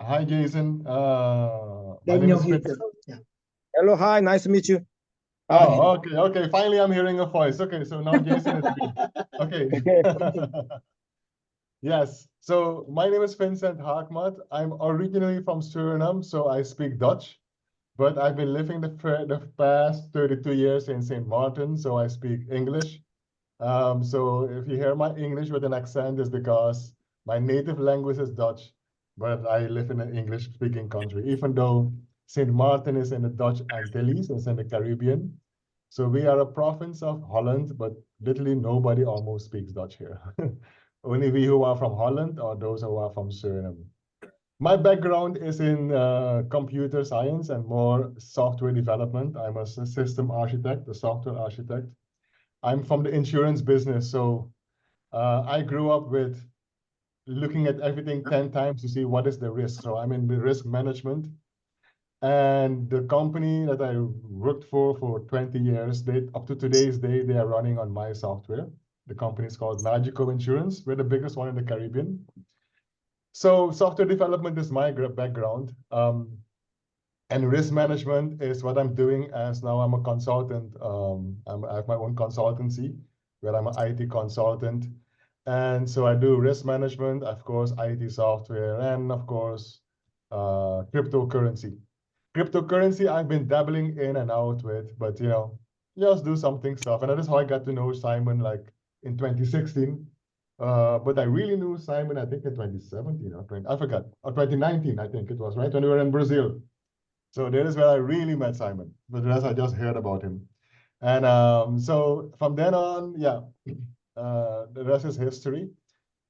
Hi, Jason. My Then name your is Fitz. future. Yeah. Hello, hi, nice to meet you. Oh, okay. Finally, I'm hearing a voice. Okay, so now Jason is me. Okay. Yes. So my name is Vincent Haakmat. I'm originally from Suriname, so I speak Dutch, but I've been living the past 32 years in St. Martin, so I speak English. So if you hear my English with an accent, it's because my native language is Dutch, but I live in an English-speaking country, even though St. Martin is in the Dutch Antilles, it's in the Caribbean. So we are a province of Holland, but literally nobody almost speaks Dutch here. Only we who are from Holland or those who are from Suriname. My background is in computer science and more software development. I'm a system architect, a software architect. I'm from the insurance business, so I grew up with looking at everything 10 times to see what is the risk. So I'm in the risk management. And the company that I worked for 20 years, up to today's day, they are running on my software. The company is called Magical Insurance. We're the biggest one in the Caribbean. So software development is my background. And risk management is what I'm doing as now I'm a consultant. I have my own consultancy where I'm an IT consultant. And so I do risk management, of course, IT software, and of course, cryptocurrency. Cryptocurrency, I've been dabbling in and out with, but just do something stuff. And that is how I got to know Simon like in 2016. But I really knew Simon, I think in 2017 or 20, I forgot, or 2019, I think it was, right? When we were in Brazil. So there is where I really met Simon. But the rest I just heard about him. And so from then on, yeah, the rest is history.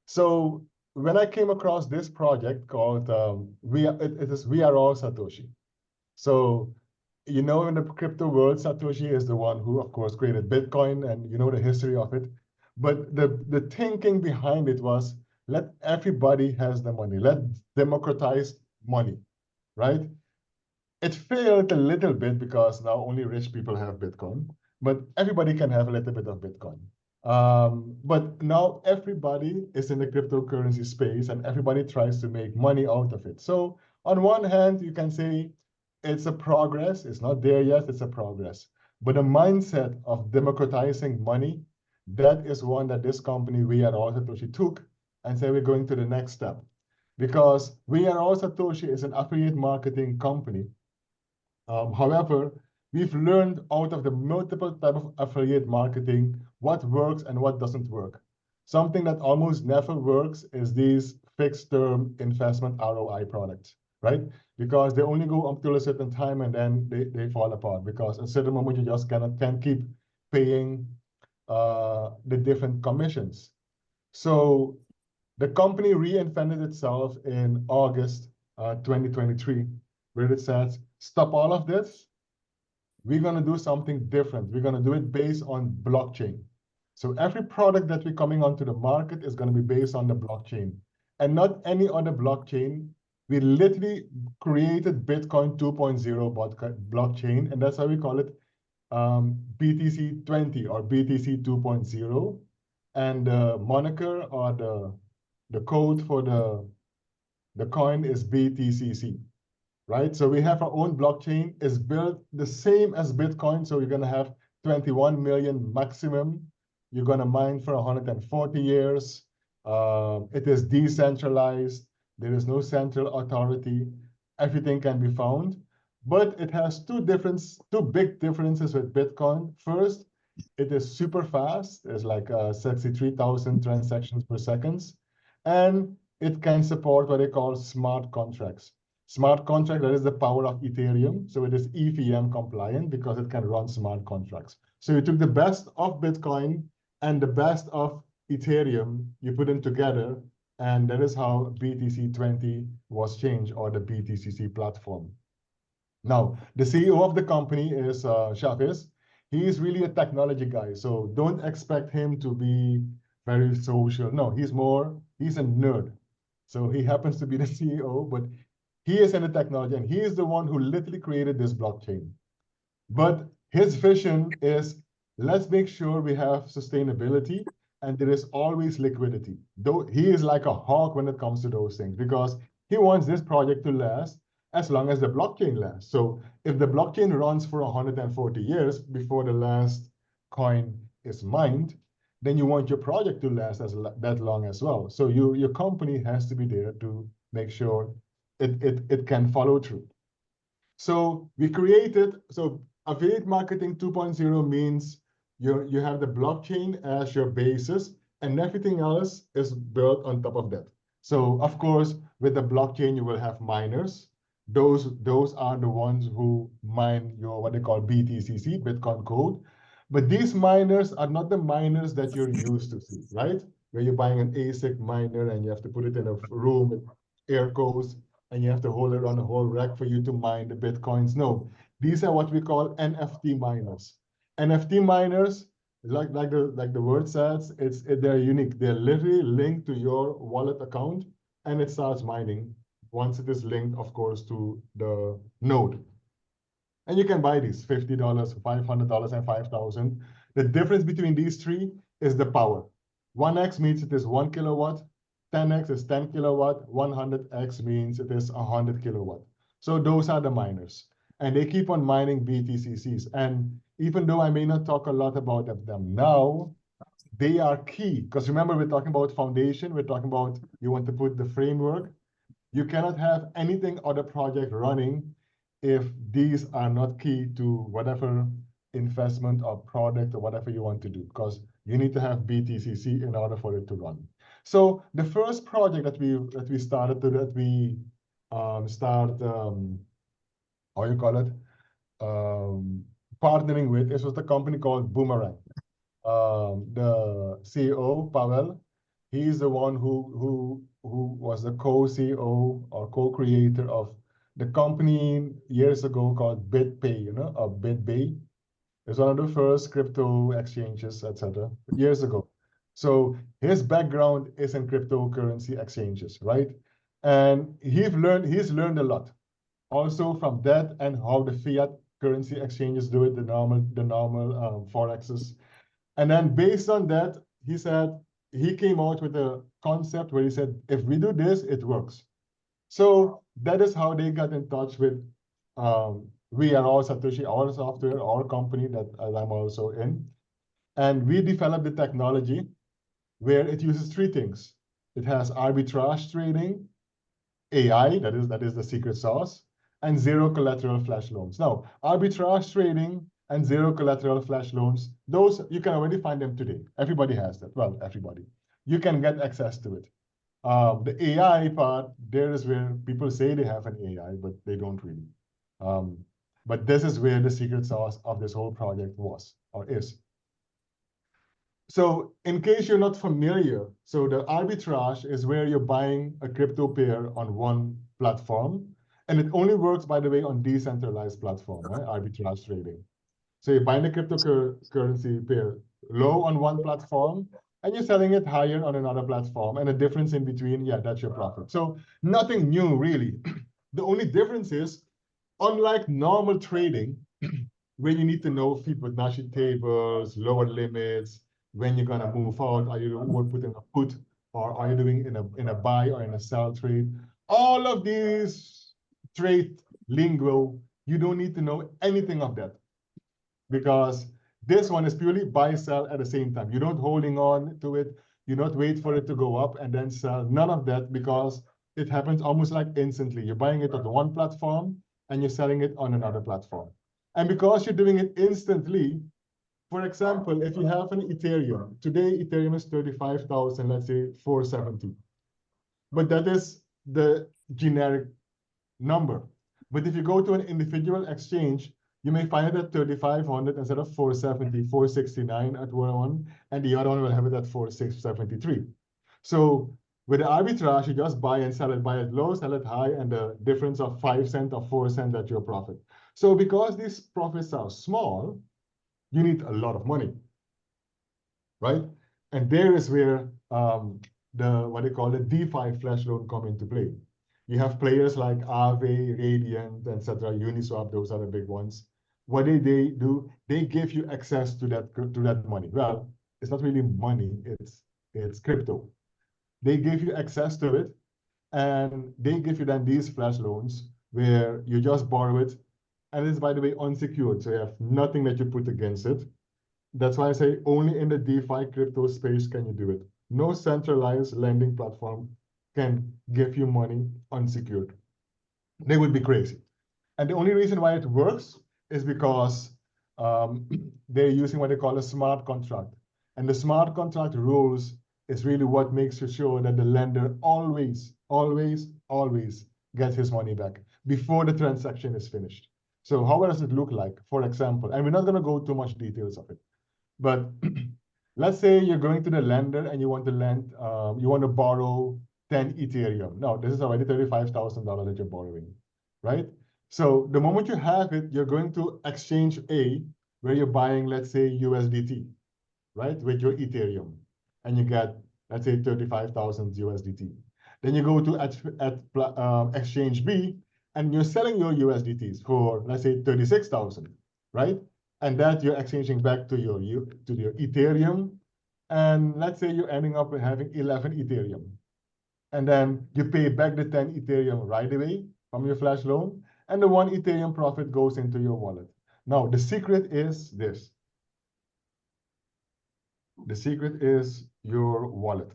So when I came across this project called We Are All Satoshi. So in the crypto world, Satoshi is the one who, of course, created Bitcoin, and you know the history of it. But the thinking behind it was let everybody has the money, let democratize money, right? It failed a little bit because now only rich people have Bitcoin, but everybody can have a little bit of Bitcoin. But now everybody is in the cryptocurrency space and everybody tries to make money out of it. So on one hand, you can say it's a progress. It's not there yet, it's a progress. But the mindset of democratizing money, that is one that this company, We Are All Satoshi, took and said we're going to the next step. Because We Are All Satoshi is an affiliate marketing company. However, we've learned out of the multiple type of affiliate marketing what works and what doesn't work. Something that almost never works is these fixed term investment ROI products, right? Because they only go up till a certain time and then they fall apart because at a certain moment you just can't keep paying the different commissions. So the company reinvented itself in August 2023, where it says, stop all of this. We're going to do something different. We're going to do it based on blockchain. So every product that we're coming onto the market is going to be based on the blockchain and not any other blockchain. We literally created Bitcoin 2.0 blockchain, and that's how we call it BTC 20 or BTC 2.0. And the moniker or the code for the coin is BTCC, right? So we have our own blockchain. It's built the same as Bitcoin. So you're going to have 21 million maximum. You're going to mine for 140 years. It is decentralized. There is no central authority. Everything can be found. But it has two big differences with Bitcoin. First, it is super fast. It's like 63,000 transactions per second. And it can support what they call smart contracts. Smart contract, that is the power of Ethereum. So it is EVM compliant because it can run smart contracts. So you took the best of Bitcoin and the best of Ethereum, you put them together, and that is how BTC20 was changed, or the BTCC platform. Now, the CEO of the company is Chavez. He is really a technology guy, so don't expect him to be very social. No, he's a nerd. So he happens to be the CEO, but he is in the technology, and he is the one who literally created this blockchain. But his vision is, let's make sure we have sustainability and there is always liquidity. Though he is like a hawk when it comes to those things, because He wants this project to last as long as the blockchain lasts. So if the blockchain runs for 140 years before the last coin is mined, then you want your project to last that long as well. So your company has to be there to make sure it can follow through. So we created, so affiliate marketing 2.0 means you have the blockchain as your basis and everything else is built on top of that. So of course, with the blockchain, you will have miners. Those are the ones who mine your what they call BTCC, Bitcoin code. But these miners are not the miners that you're used to see, right? Where you're buying an ASIC miner and you have to put it in a room with air codes and you have to hold it on a whole rack for you to mine the Bitcoins. No, these are what we call NFT miners. NFT miners, like the word says, they're unique. They're literally linked to your wallet account and it starts mining once it is linked, of course, to the node. And you can buy these $50, $500, and 5,000. The difference between these three is the power. 1x means it is 1 kilowatt, 10x is 10 kilowatt, 100x means it is 100 kilowatt. So those are the miners. And they keep on mining BTCCs. And even though I may not talk a lot about them now, they are key. Because remember, we're talking about foundation. We're talking about you want to put the framework. You cannot have anything other project running if these are not key to whatever investment or product or whatever you want to do, because you need to have BTCC in order for it to run. So the first project that we started to how you call it, partnering with, this was the company called Boomerang. The CEO Pavel, he's the one who was the co-CEO or co-creator of the company years ago called BitPay, or BitBay. It's one of the first crypto exchanges, etc. years ago. So his background is in cryptocurrency exchanges, right? And he's learned a lot also from that and how the fiat currency exchanges do it, the normal forexes. And then based on that, he said, he came out with a concept where he said, if we do this, it works. So that is how they got in touch with we are all Satoshi, our software, our company that I'm also in. And we developed the technology where it uses three things. It has arbitrage trading, AI, that is the secret sauce, and zero collateral flash loans. Now, arbitrage trading and zero collateral flash loans, those you can already find them today. Everybody has that. Well, everybody. You can get access to it. The AI part, there is where people say they have an AI, but they don't really. But this is where the secret sauce of this whole project was or is. So in case you're not familiar, so the arbitrage is where you're buying a crypto pair on one platform. And it only works, by the way, on decentralized platform, right? Arbitrage trading. So you're buying a cryptocurrency pair low on one platform, and you're selling it higher on another platform. And the difference in between, yeah, that's your profit. So nothing new, really. The only difference is, unlike normal trading, where you need to know Fibonacci tables, lower limits, when you're gonna move out, are you putting a put, or are you doing in a buy or in a sell trade? All of these trade lingo, you don't need to know anything of that, because this one is purely buy, sell at the same time. You're not holding on to it. You not wait for it to go up and then sell. None of that, because it happens almost like instantly. You're buying it on one platform and you're selling it on another platform. And because you're doing it instantly, for example, if you have an Ethereum, today Ethereum is 35,000, let's say 470. But that is the generic number. But if you go to an individual exchange, you may find it at 3,500 instead of 470, 469 at one, and the other one will have it at 4,673. So with the arbitrage, you just buy and sell it, buy it low, sell it high, and the difference of 5 cents or 4 cents at your profit. So because these profits are small, you need a lot of money, right? And there is where what they call the DeFi flash loan come into play. You have players like Aave, Radiant, etc., Uniswap, those are the big ones. What they do, they give you access to that money. Well, it's not really money, it's crypto. They give you access to it, And they give you then these flash loans where you just borrow it. And it's, by the way, unsecured. So you have nothing that you put against it. That's why I say only in the DeFi crypto space can you do it. No centralized lending platform can give you money unsecured. They would be crazy. And the only reason why it works is because they're using what they call a smart contract. And the smart contract rules is really what makes you sure that the lender always, always, always gets his money back before the transaction is finished. So how does it look like, for example? And we're not going to go too much details of it. But let's say you're going to the lender and you want to lend, you want to borrow 10 Ethereum. Now, this is already $35,000 that you're borrowing, right? So the moment you have it, you're going to exchange A, where you're buying, let's say, USDT, right, with your Ethereum, and you get, let's say, 35,000 USDT. Then you go to exchange B, and you're selling your USDTs for, let's say, 36,000, right? And that you're exchanging back to your Ethereum, and let's say you're ending up with having 11 Ethereum. And then you pay back the 10 Ethereum right away from your flash loan, and the 1 Ethereum profit goes into your wallet. Now, the secret is this. The secret is your wallet.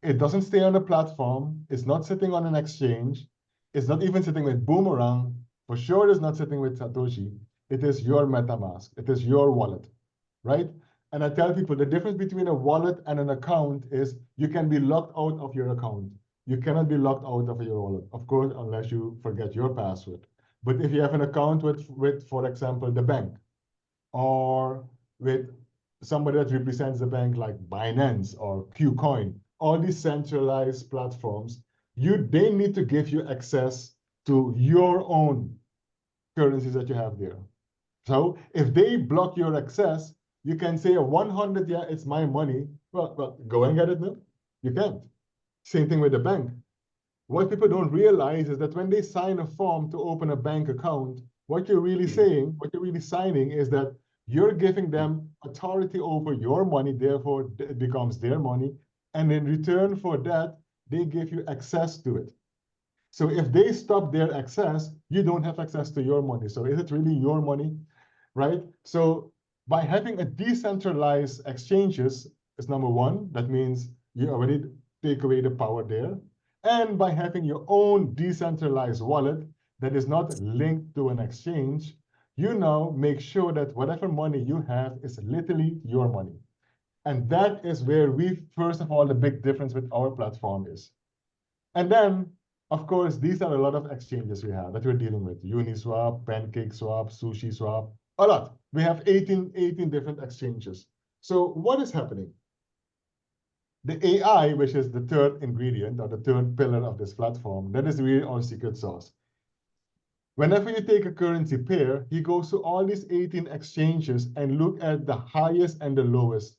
It doesn't stay on the platform. It's not sitting on an exchange. It's not even sitting with Boomerang. For sure, it's not sitting with Satoshi. It is your MetaMask. It is your wallet, right? And I tell people the difference between a wallet and an account is you can be locked out of your account. You cannot be locked out of your wallet, of course, unless you forget your password. But if you have an account with for example, the bank, or with somebody that represents the bank like Binance or Qcoin, all these centralized platforms, they need to give you access to your own currencies that you have there. So if they block your access, you can say a 100, yeah, it's my money. Well, go and get it now. You can't. Same thing with the bank. What people don't realize is that when they sign a form to open a bank account, what you're really saying, what you're really signing is that you're giving them authority over your money, therefore it becomes their money. And in return for that, they give you access to it. So if they stop their access, you don't have access to your money. So is it really your money, right? So by having a decentralized exchanges is number one. That means you already take away the power there. And by having your own decentralized wallet that is not linked to an exchange, you now make sure that whatever money you have is literally your money. And that is where first of all, the big difference with our platform is. And then, of course, these are a lot of exchanges we have that we're dealing with. Uniswap, PancakeSwap, SushiSwap, a lot. We have 18 different exchanges. So what is happening? The AI, which is the third ingredient or the third pillar of this platform, that is really our secret sauce. Whenever you take a currency pair, he goes to all these 18 exchanges and look at the highest and the lowest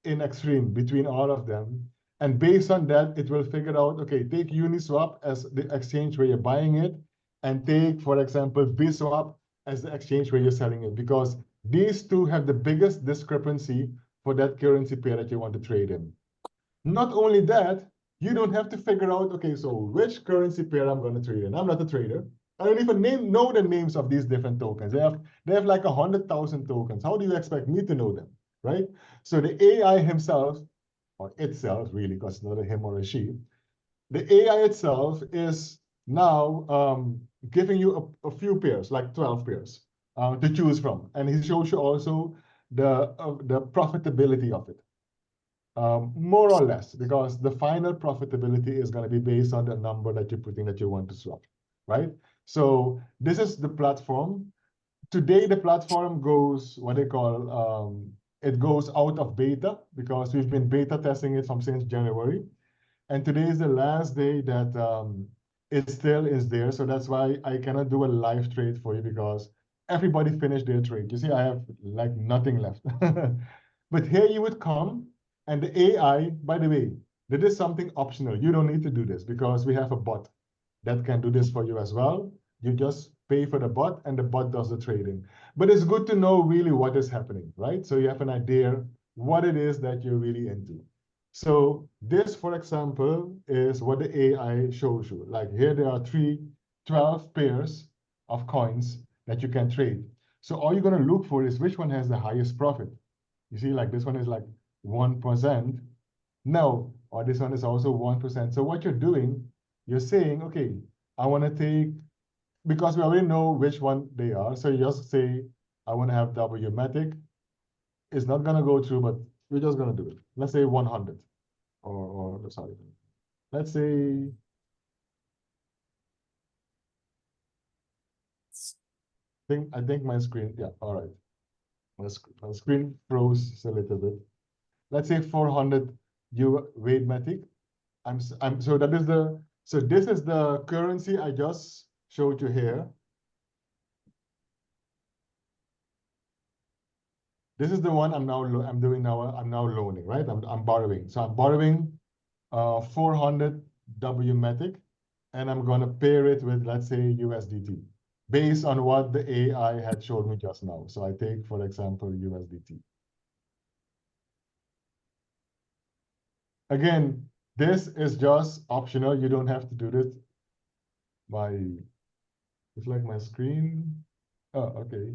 in extreme between all of them. And based on that, it will figure out, okay, take Uniswap as the exchange where you're buying it, and take, for example, Biswap as the exchange where you're selling it, because these two have the biggest discrepancy for that currency pair that you want to trade in. Not only that, you don't have to figure out, okay, so which currency pair I'm going to trade in. I'm not a trader. I don't even know the names of these different tokens. They have like 100,000 tokens. How do you expect me to know them, right? So the AI himself, or itself really, because it's not a him or a she, the AI itself is now giving you a few pairs, like 12 pairs to choose from. And he shows you also the profitability of it. More or less, because the final profitability is going to be based on the number that you're putting that you want to swap, right? So this is the platform. Today, the platform goes what they call, it goes out of beta because we've been beta testing it since January. And today is the last day that it still is there. So that's why I cannot do a live trade for you because everybody finished their trade. You see, I have like nothing left. But here you would come and the AI, by the way, that is something optional. You don't need to do this because we have a bot that can do this for you as well. You just pay for the bot and the bot does the trading. But it's good to know really what is happening, right? So you have an idea what it is that you're really into. So this, for example, is what the AI shows you. Like here, there are 12 pairs of coins that you can trade. So all you're going to look for is which one has the highest profit. You see, like this one is like 1%. No, or this one is also 1%. So what you're doing, you're saying, okay, I want to take, because we already know which one they are. So you just say, I want to have W-matic. It's not going to go through, but we're just going to do it. Let's say 100 or sorry, let's say, I think my screen, yeah, all right. My screen froze a little bit. Let's say 400 euro Wade-matic. So that is so this is the currency I just showed you here. This is the one I'm now loaning, right? I'm borrowing. So I'm borrowing 400 W-matic, and I'm gonna pair it with, let's say, USDT, based on what the AI had showed me just now. So I take, for example, USDT. Again, this is just optional. You don't have to do this. It's like my screen. Oh, okay.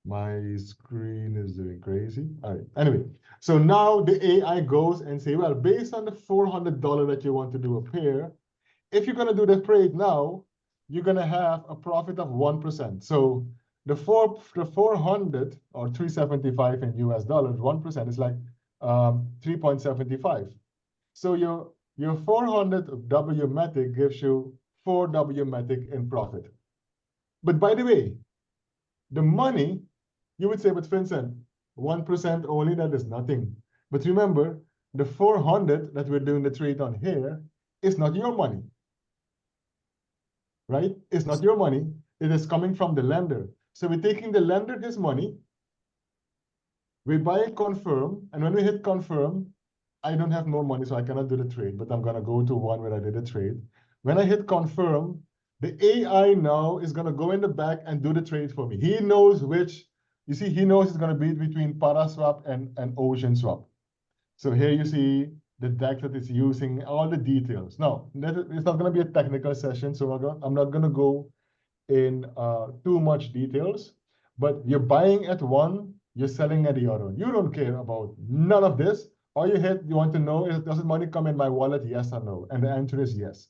My screen is doing crazy. All right. Anyway, so now the AI goes and say, well, based on the $400 that you want to do a pair, if you're going to do the trade now, you're going to have a profit of 1%. So the 400 or 375 in US dollars, 1% is like 3.75. So your 400 W-matic gives you 4 W-matic in profit. But by the way, the money, you would say, but Vincent, 1% only, that is nothing. But remember, the 400 that we're doing the trade on here is not your money, right? It's not your money. It is coming from the lender. So we're taking the lender his money, we buy it confirm, and when we hit confirm, I don't have more money, so I cannot do the trade, but I'm gonna go to one where I did a trade. When I hit confirm, the AI now is gonna go in the back and do the trade for me. He knows he knows it's gonna be between Paraswap and Ocean Swap. So here you see the deck that it's using, all the details. Now, it's not gonna be a technical session, so I'm not gonna go in too much details, but you're buying at one, you're selling at the other. You don't care about none of this. All you want to know is, does the money come in my wallet, yes or no? And the answer is yes.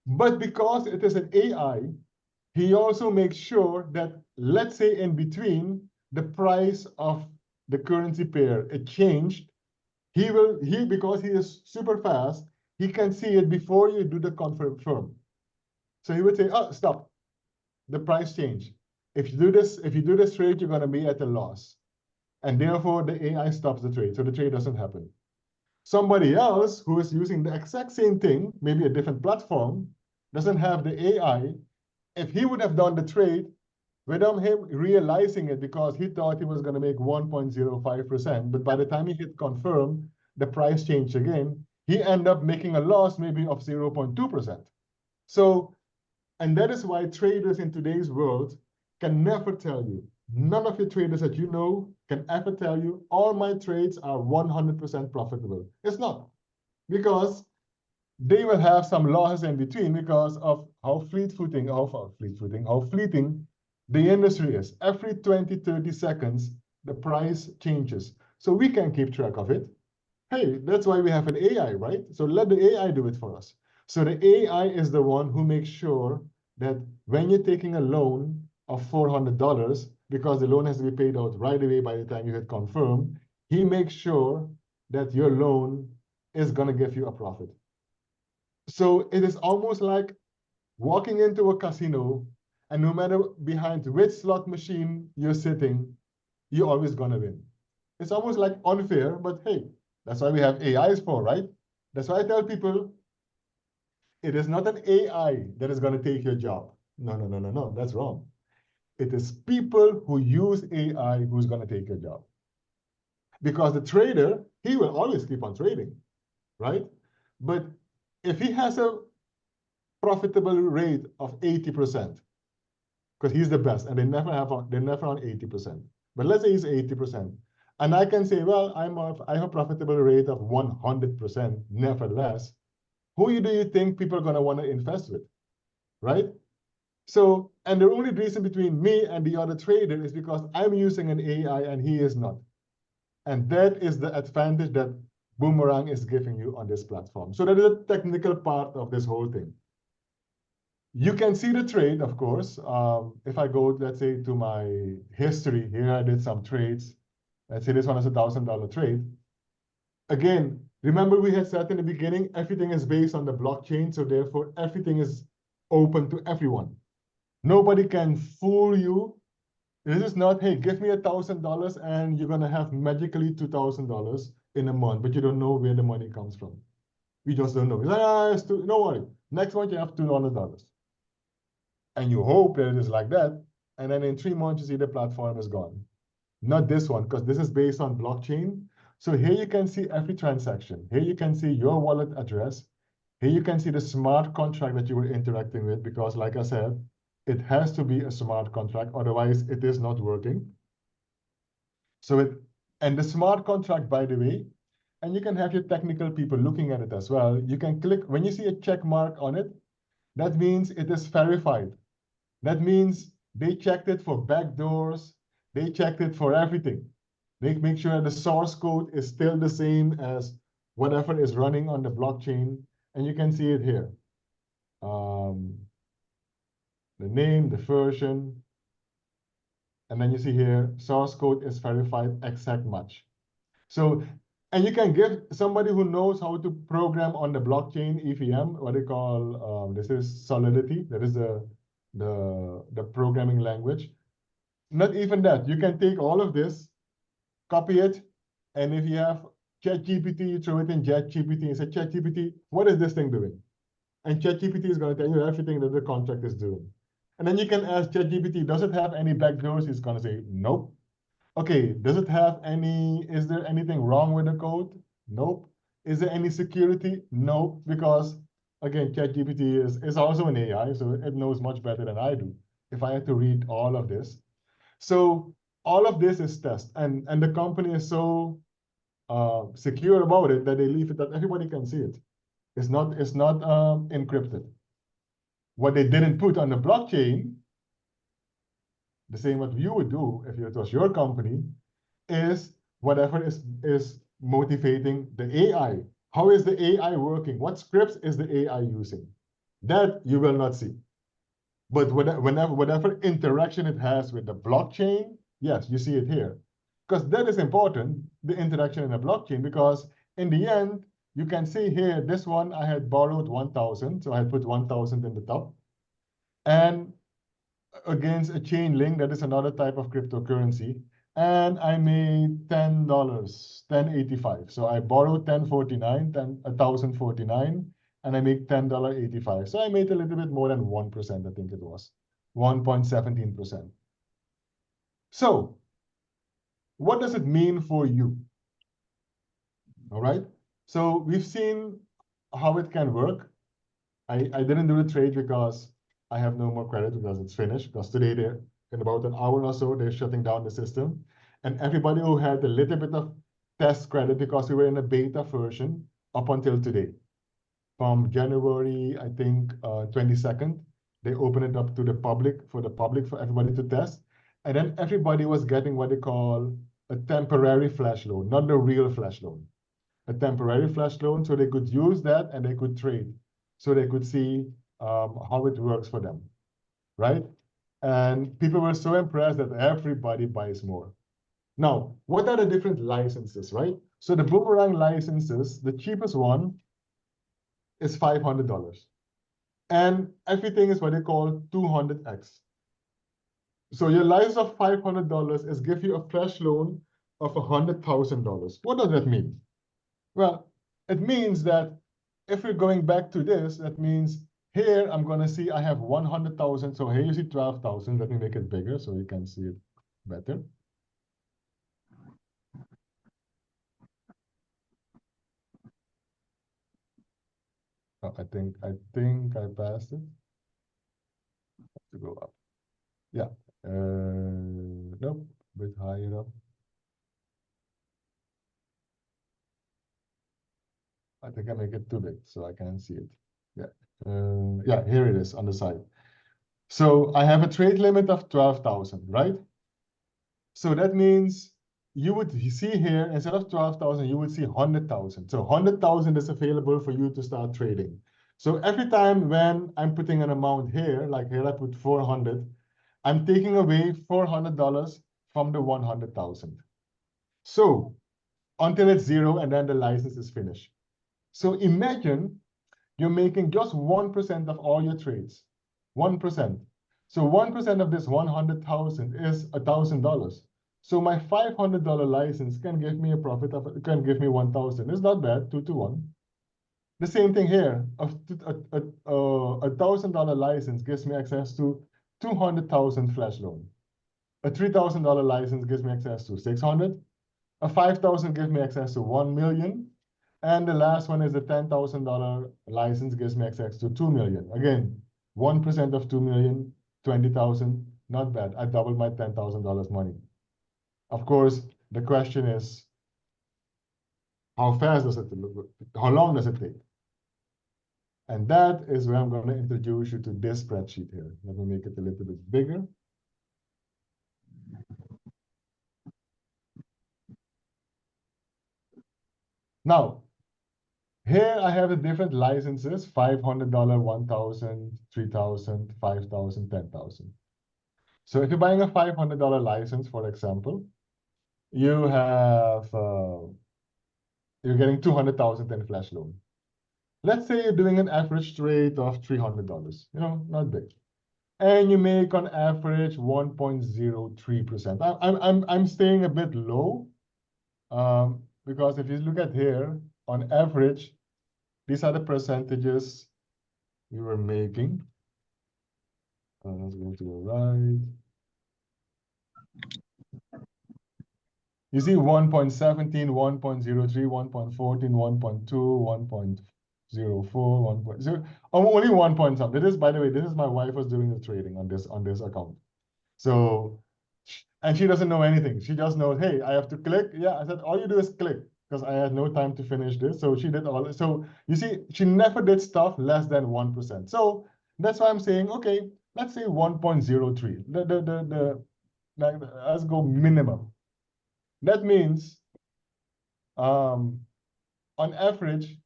But because it is an AI, he also makes sure that, let's say in between, the price of the currency pair, it changed. Because he is super fast, he can see it before you do the confirm. So he would say, oh, stop, the price change. If you do this trade, you're going to be at a loss. And therefore, the AI stops the trade. So the trade doesn't happen. Somebody else who is using the exact same thing, maybe a different platform, doesn't have the AI. If he would have done the trade without him realizing it, because he thought he was going to make 1.05%, but by the time he hit confirm, the price changed again, he ended up making a loss maybe of 0.2%. So, and that is why traders in today's world can never tell you, none of your traders that you know can ever tell you, all my trades are 100% profitable. It's not, because they will have some losses in between because of how fleeting the industry is. Every 20, 30 seconds, the price changes. So we can keep track of it. Hey, that's why we have an AI, right? So let the AI do it for us. So the AI is the one who makes sure that when you're taking a loan of $400, because the loan has to be paid out right away by the time you hit confirm, he makes sure that your loan is gonna give you a profit. So it is almost like walking into a casino, and no matter behind which slot machine you're sitting, you're always gonna win. It's almost like unfair, but hey, that's why we have AIs for, right? That's why I tell people, it is not an AI that is gonna take your job. No, that's wrong. It is people who use AI who's gonna take your job. Because the trader, he will always keep on trading, right? But if he has a profitable rate of 80%, because he's the best, and they're never on 80%. But let's say he's 80%. And I can say, well, I have a profitable rate of 100%. Nevertheless, who do you think people are going to want to invest with, right? So, and the only reason between me and the other trader is because I'm using an AI and he is not. And that is the advantage that Boomerang is giving you on this platform. So that is a technical part of this whole thing. You can see the trade, of course. If I go, let's say, to my history, here I did some trades. Let's say this one is a $1,000 trade. Again, remember we had said in the beginning, everything is based on the blockchain, so therefore everything is open to everyone. Nobody can fool you. This is not, hey, give me $1,000 and you're gonna have magically $2,000 in a month, but you don't know where the money comes from. We just don't know. It's like, it's too, no worry. Next month you have $200. And you hope that it is like that. And then in 3 months, you see the platform is gone. Not this one, because this is based on blockchain. So here you can see every transaction. Here you can see your wallet address. Here you can see the smart contract that you were interacting with, because like I said, it has to be a smart contract, otherwise it is not working. So and the smart contract, by the way, and you can have your technical people looking at it as well. You can click, when you see a check mark on it, that means it is verified. That means they checked it for backdoors. They checked it for everything. They make sure the source code is still the same as whatever is running on the blockchain. And you can see it here. The name, the version, and then you see here, source code is verified, exact match. So, and you can give somebody who knows how to program on the blockchain EVM, what they call, this is Solidity. That is the programming language. Not even that. You can take all of this, copy it, and if you have ChatGPT, you throw it in ChatGPT and say, ChatGPT, what is this thing doing? And ChatGPT is going to tell you everything that the contract is doing. And then you can ask ChatGPT, does it have any backdoors? It's going to say, nope. Okay, does it have any, is there anything wrong with the code? Nope. Is there any security? Nope, because again, ChatGPT is also an AI, so it knows much better than I do if I had to read all of this. So all of this is test, and the company is so secure about it that they leave it that everybody can see it. It's not encrypted. What they didn't put on the blockchain, the same what you would do if it was your company, is whatever is motivating the AI. How is the AI working? What scripts is the AI using? That you will not see. But whatever interaction it has with the blockchain, yes, you see it here. Because that is important, the interaction in the blockchain, because in the end, you can see here, this one I had borrowed 1,000, so I had put 1,000 in the top. And against a chain link, that is another type of cryptocurrency, and I made $10, 10.85. So I borrowed 10.49, 1,049, and I make $10.85. So I made a little bit more than 1%, I think it was 1.17%. So what does it mean for you? All right. So we've seen how it can work. I didn't do the trade because I have no more credit because it's finished. Because today, in about an hour or so, they're shutting down the system. And everybody who had a little bit of test credit, because we were in a beta version up until today. From January, I think, 22nd, they opened it up to the public, for everybody to test. And then everybody was getting what they call a temporary flash loan, not the real flash loan. A temporary flash loan, so they could use that and they could trade. So they could see how it works for them, right? And people were so impressed that everybody buys more. Now, what are the different licenses, right? So the Boomerang licenses, the cheapest one is $500. And everything is what they call 200x. So your license of $500 is give you a flash loan of $100,000. What does that mean? Well, it means that if we're going back to this, that means here I'm going to see I have 100,000. So here you see 12,000. Let me make it bigger so you can see it better. Oh, I think I passed it. To go up. Yeah. Nope. A bit higher up. I think I make it too big so I can't see it. Yeah. Yeah, here it is on the side. So I have a trade limit of 12,000, right? So that means you would see here, instead of 12,000, you would see 100,000. So 100,000 is available for you to start trading. So every time when I'm putting an amount here, like here I put 400, I'm taking away $400 from the 100,000. So until it's zero and then the license is finished. So imagine you're making just 1% of all your trades. 1%. So 1% of this 100,000 is $1,000. So my $500 license can give me a profit of, can give me 1,000. It's not bad, 2 to 1. The same thing here. A $1,000 license gives me access to 200,000 flash loan. A $3,000 license gives me access to 600. A 5,000 gives me access to 1 million. And the last one is the $10,000 license gives me access to 2 million. Again, 1% of 2 million, 20,000, not bad. I doubled my $10,000 money. Of course, the question is, how fast does it look? How long does it take? And that is where I'm going to introduce you to this spreadsheet here. Let me make it a little bit bigger. Now, here I have the different licenses, $500, 1,000, 3,000, 5,000, 10,000. So if you're buying a $500 license, for example, you have, you're getting 200,000 in flash loan. Let's say you're doing an average trade of $300, not big. And you make on average 1.03%. I'm staying a bit low, because if you look at here, on average, these are the percentages we were making. Let's go to the right. You see 1.17, 1.03, 1.14, 1.2, 1.04, 1.0, only 1 point something. This is, by the way, this is my wife was doing the trading on this account. So, and she doesn't know anything. She just knows, hey, I have to click. Yeah, I said, all you do is click, because I had no time to finish this. So she did all this. So you see, she never did stuff less than 1%. So that's why I'm saying, okay, let's say 1.03. Let's go minimum. That means, on average,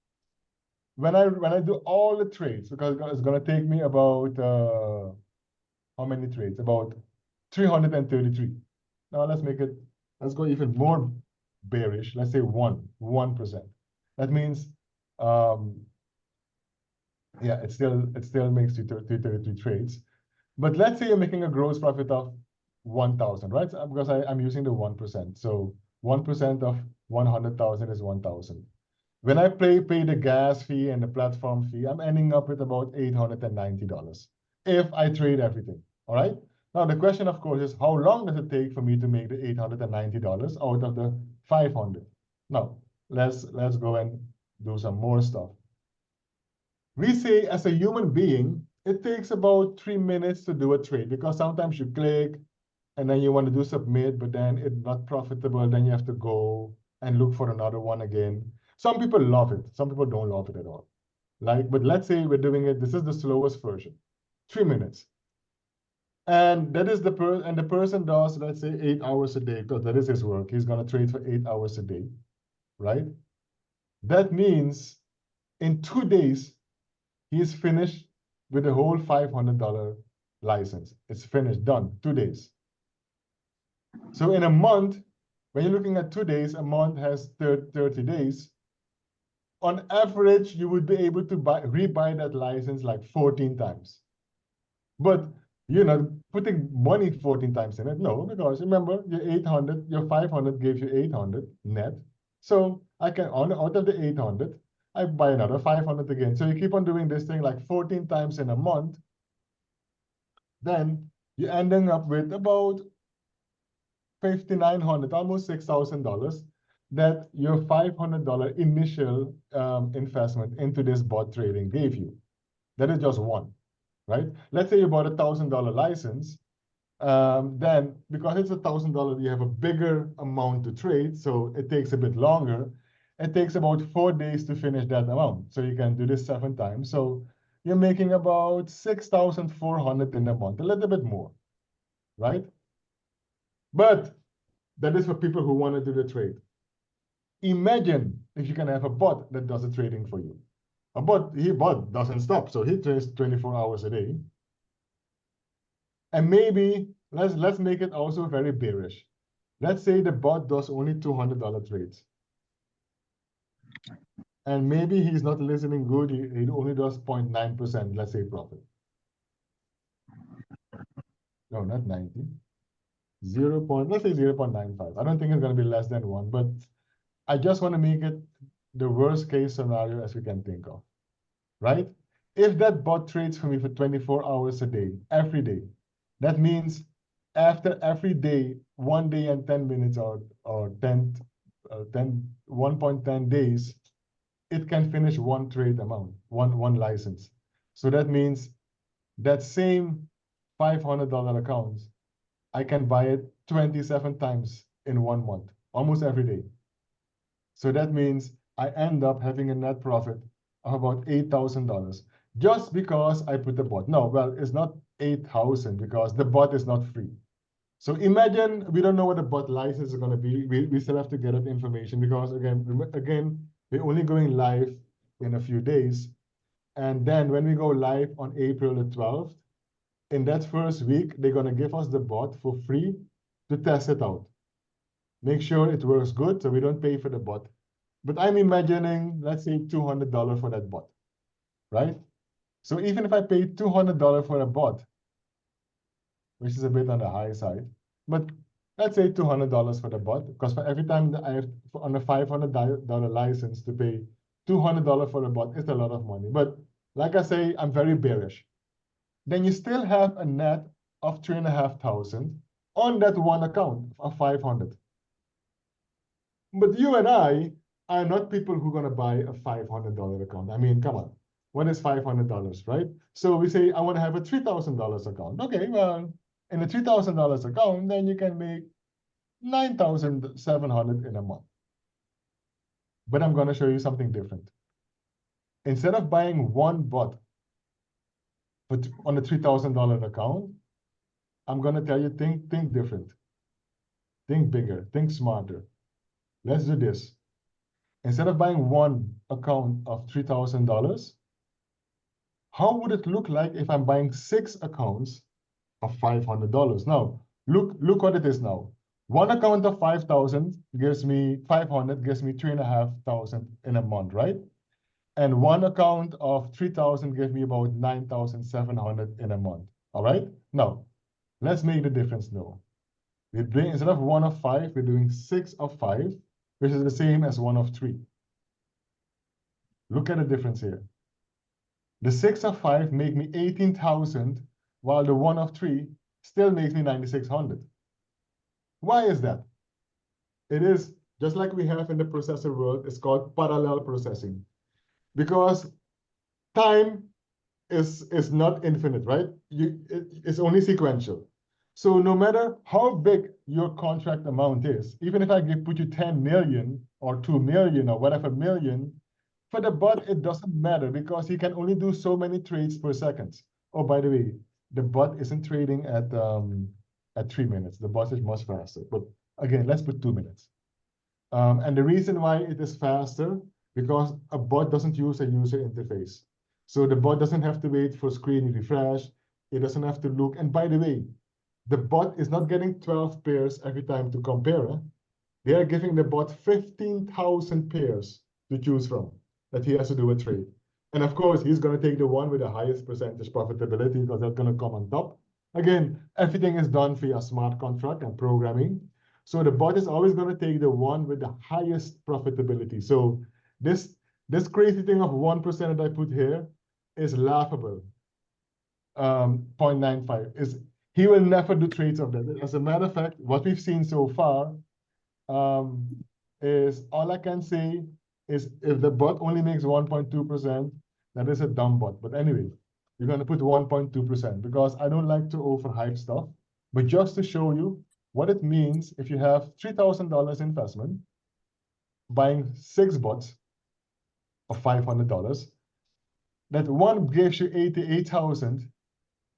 when I do all the trades, because it's gonna take me about how many trades? About 333. Now let's go even more bearish. Let's say 1%. That means, yeah, it still makes 333 trades. But let's say you're making a gross profit of 1,000, right? Because I'm using the 1%. So 1% of 100,000 is 1,000. When I pay the gas fee and the platform fee, I'm ending up with about $890 if I trade everything, all right? Now, the question, of course, is how long does it take for me to make the $890 out of the 500? Now, let's go and do some more stuff. We say as a human being, it takes about 3 minutes to do a trade, because sometimes you click and then you want to do submit, but then it's not profitable. Then you have to go and look for another one again. Some people love it. Some people don't love it at all. But let's say we're doing it. This is the slowest version, 3 minutes. And that is the person does, let's say, 8 hours a day, because that is his work. He's going to trade for 8 hours a day, right? That means in 2 days, he's finished with the whole $500 license. It's finished, done, 2 days. So in a month, when you're looking at 2 days, a month has 30 days. On average, you would be able to rebuy that license like 14 times. But you're not putting money 14 times in it. No, because remember, your 500 gave you 800 net. So I can, out of the 800, I buy another 500 again. So you keep on doing this thing like 14 times in a month. Then you're ending up with about $5,900, almost $6,000, that your $500 initial investment into this bot trading gave you. That is just one, right? Let's say you bought a $1,000 license, then because it's $1,000, you have a bigger amount to trade, so it takes a bit longer. it takes about 4 days to finish that amount. So you can do this 7 times. So you're making about 6,400 in a month, a little bit more, right? But that is for people who want to do the trade. Imagine if you can have a bot that does the trading for you. A bot doesn't stop, so he trades 24 hours a day. And maybe let's make it also very bearish. Let's say the bot does only $200 trades. And maybe he's not listening good, he only does 0.9%, let's say, profit. No, not 90. Let's say 0.95. I don't think it's going to be less than 1, but I just want to make it the worst case scenario as we can think of, right? If that bot trades for me for 24 hours a day, every day, that means after every day, 1 day and 10 minutes or 1.10 days, it can finish one trade amount, one license. So that means that same $500 account, I can buy it 27 times in 1 month, almost every day. So that means I end up having a net profit of about $8,000 just because I put the bot. No, well, it's not 8,000 because the bot is not free. So imagine we don't know what the bot license is going to be. We still have to get that information because again, we're only going live in a few days. And then when we go live on April the 12th, in that first week, they're going to give us the bot for free to test it out. Make sure it works good so we don't pay for the bot. But I'm imagining, let's say $200 for that bot, right? So even if I pay $200 for a bot, which is a bit on the high side, but let's say $200 for the bot, because for every time that I have on a $500 license to pay $200 for a bot, it's a lot of money. But like I say, I'm very bearish. Then you still have a net of 3,500 on that one account of 500. But you and I are not people who are going to buy a $500 account. I mean, come on. What is $500, right? So we say, I want to have a $3,000 account. Okay, well, in a $3,000 account, then you can make 9,700 in a month. But I'm going to show you something different. Instead of buying one bot on a $3,000 account, I'm going to tell you, think different. Think bigger, think smarter. Let's do this. Instead of buying one account of $3,000, how would it look like if I'm buying 6 accounts of $500? Now, look what it is now. One account of 5,000 gives me 500, gives me 3,500 in a month, right? And one account of 3,000 gives me about 9,700 in a month. All right? Now, let's make the difference now. We're doing, instead of 1 of 5, we're doing 6 of 5, which is the same as 1 of 3. Look at the difference here. The 6 of 5 make me 18,000, while the 1 of 3 still makes me 9,600. Why is that? It is just like we have in the processor world, it's called parallel processing. Because time is not infinite, right? It's only sequential. So no matter how big your contract amount is, even if I put you 10 million or 2 million or whatever million, for the bot, it doesn't matter because he can only do so many trades per second. Oh, by the way, the bot isn't trading at 3 minutes. The bot is much faster. But again, let's put 2 minutes. And the reason why it is faster, because a bot doesn't use a user interface. So the bot doesn't have to wait for screen refresh. It doesn't have to look. And by the way, the bot is not getting 12 pairs every time to compare. They are giving the bot 15,000 pairs to choose from that he has to do a trade. And of course, he's going to take the one with the highest percentage profitability because that's going to come on top. Again, everything is done via smart contract and programming. So the bot is always going to take the one with the highest profitability. So this crazy thing of 1% that I put here is laughable. 0.95 is, he will never do trades of that. As a matter of fact, what we've seen so far is, all I can say is if the bot only makes 1.2%, that is a dumb bot. But anyway, we're going to put 1.2% because I don't like to overhype stuff. But just to show you what it means if you have $3,000 investment buying 6 bots of $500. That one gives you 88,000,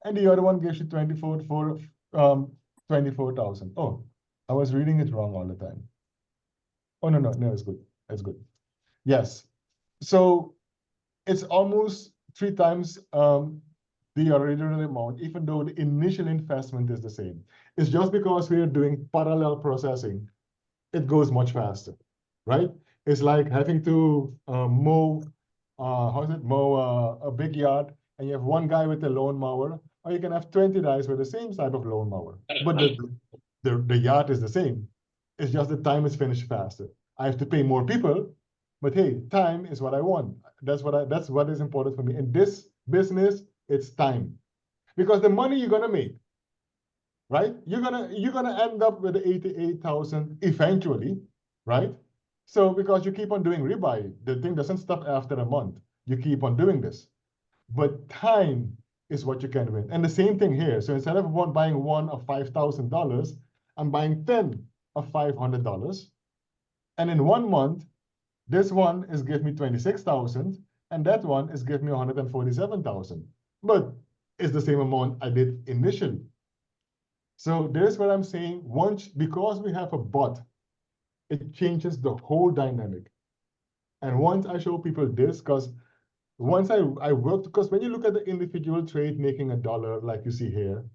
and the other one gives you 24,000. Oh, I was reading it wrong all the time. Oh, no, it's good. It's good. Yes. So it's almost 3 times the original amount, even though the initial investment is the same. It's just because we are doing parallel processing, it goes much faster, right? It's like having to mow a big yard, and you have one guy with a lawn mower, or you can have 20 guys with the same type of lawn mower, but the yard is the same. It's just the time is finished faster. I have to pay more people, but hey, time is what I want. That's what is important for me. In this business, it's time. Because the money you're gonna make, right? You're gonna end up with 88,000 eventually, right? So because you keep on doing rebuy, the thing doesn't stop after a month. You keep on doing this. But time is what you can win. And the same thing here. So instead of buying one of $5,000, I'm buying 10 of $500. And in 1 month, this one is give me 26,000, and that one is give me 147,000. But it's the same amount I did initially. So there's what I'm saying. Because we have a bot, it changes the whole dynamic. And once I show people this, because once I worked, because when you look at the individual trade making $1, like you see here,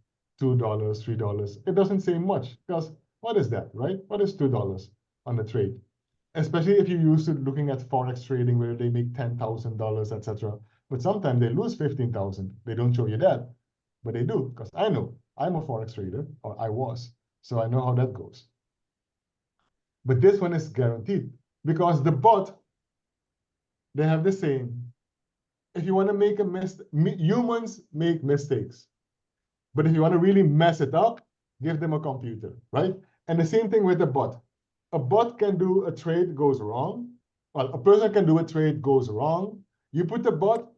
$2, $3, it doesn't say much, because what is that, right? What is $2 on the trade? Especially if you're used to looking at Forex trading where they make $10,000, etc. But sometimes they lose 15,000. They don't show you that, but they do, because I know. I'm a Forex trader, or I was, so I know how that goes. But this one is guaranteed, because the bot, they have the saying, if you want to make a mistake, humans make mistakes. But if you want to really mess it up, give them a computer, right? And the same thing with the bot. A bot can do a trade goes wrong. Well, a person can do a trade goes wrong. You put the bot,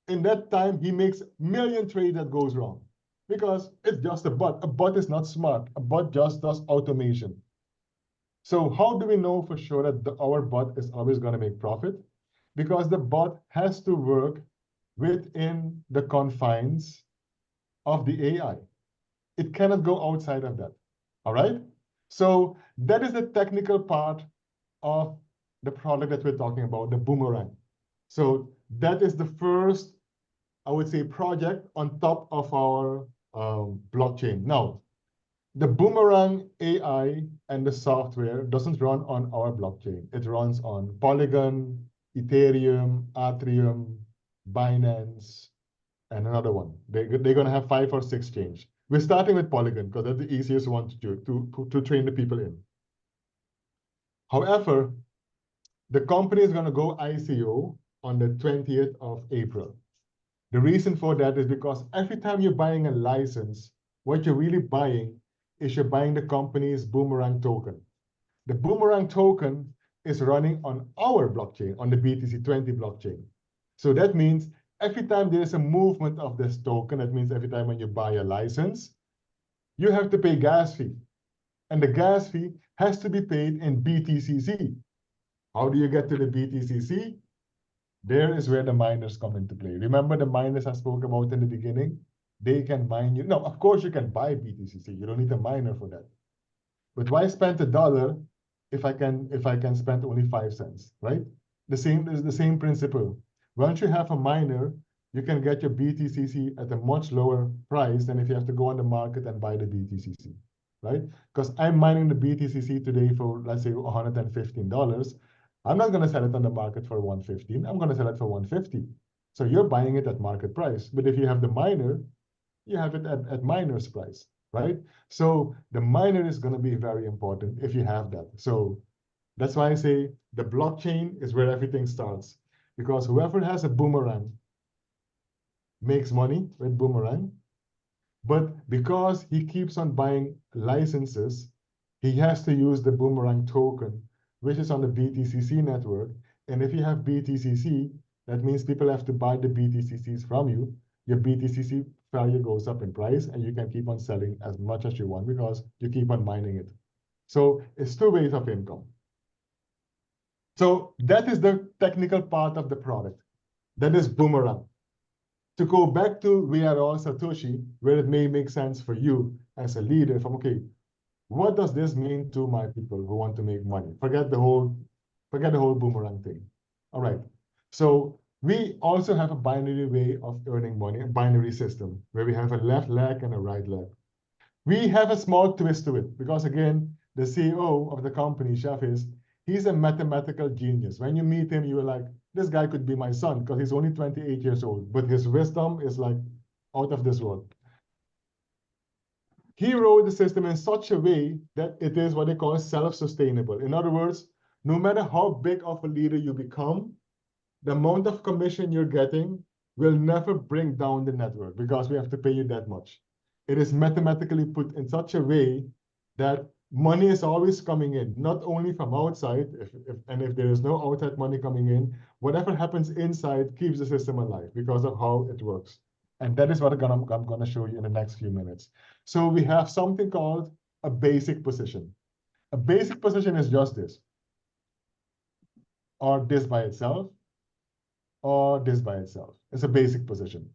in that time, he makes million trades that goes wrong. Because it's just a bot. A bot is not smart. A bot just does automation. So how do we know for sure that our bot is always going to make profit? Because the bot has to work within the confines of the AI. It cannot go outside of that. All right? So that is the technical part of the product that we're talking about, the Boomerang. So that is the first, I would say, project on top of our blockchain. Now, the Boomerang AI and the software doesn't run on our blockchain. It runs on Polygon, Ethereum, Atrium, Binance, and another one. They're going to have 5 or 6 change. We're starting with Polygon because that's the easiest one to do, to train the people in. However, the company is going to go ICO on the 20th of April. The reason for that is because every time you're buying a license, what you're really buying is you're buying the company's Boomerang token. The Boomerang token is running on our blockchain, on the BTC20 blockchain. So that means every time there is a movement of this token, that means every time when you buy a license, you have to pay gas fee. And the gas fee has to be paid in BTCC. How do you get to the BTCC? There is where the miners come into play. Remember the miners I spoke about in the beginning? They can mine you. No, of course you can buy BTCC. You don't need a miner for that. But why spend $1 if I can spend only 5 cents, right? The same is the same principle. Once you have a miner, you can get your BTCC at a much lower price than if you have to go on the market and buy the BTCC, right? Because I'm mining the BTCC today for, let's say, $115. I'm not going to sell it on the market for 115. I'm going to sell it for 150. So you're buying it at market price. But if you have the miner, you have it at miner's price, right? So the miner is going to be very important if you have that. So that's why I say the blockchain is where everything starts. Because whoever has a Boomerang makes money with Boomerang. But because he keeps on buying licenses, he has to use the Boomerang token, which is on the BTCC network. And if you have BTCC, that means people have to buy the BTCCs from you. Your BTCC value goes up in price, and you can keep on selling as much as you want because you keep on mining it. So it's 2 ways of income. So that is the technical part of the product. That is Boomerang. To go back to We Are All Satoshi, where it may make sense for you as a leader from, okay, what does this mean to my people who want to make money? Forget the whole Boomerang thing. All right. So we also have a binary way of earning money, a binary system, where we have a left leg and a right leg. We have a small twist to it because, again, the CEO of the company, Chef, he's a mathematical genius. When you meet him, you are like, this guy could be my son because he's only 28 years old, but his wisdom is like out of this world. He wrote the system in such a way that it is what they call self-sustainable. In other words, no matter how big of a leader you become, the amount of commission you're getting will never bring down the network because we have to pay you that much. It is mathematically put in such a way that money is always coming in, not only from outside, if there is no outside money coming in, whatever happens inside keeps the system alive because of how it works. And that is what I'm gonna show you in the next few minutes. So we have something called a basic position. A basic position is just this, or this by itself, or this by itself. It's a basic position.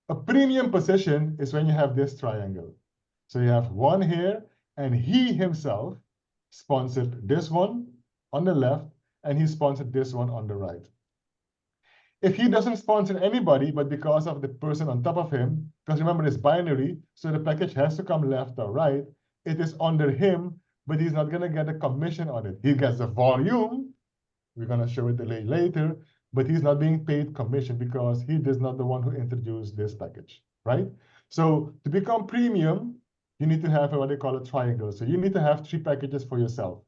A premium position is when you have this triangle. So you have one here, and he himself sponsored this one on the left, and he sponsored this one on the right. If he doesn't sponsor anybody, but because of the person on top of him, because remember it's binary, so the package has to come left or right, it is under him, but he's not gonna get a commission on it. He gets the volume, we're gonna show it later, but he's not being paid commission because he is not the one who introduced this package, right? So to become premium, you need to have what they call a triangle. So you need to have 3 packages for yourself.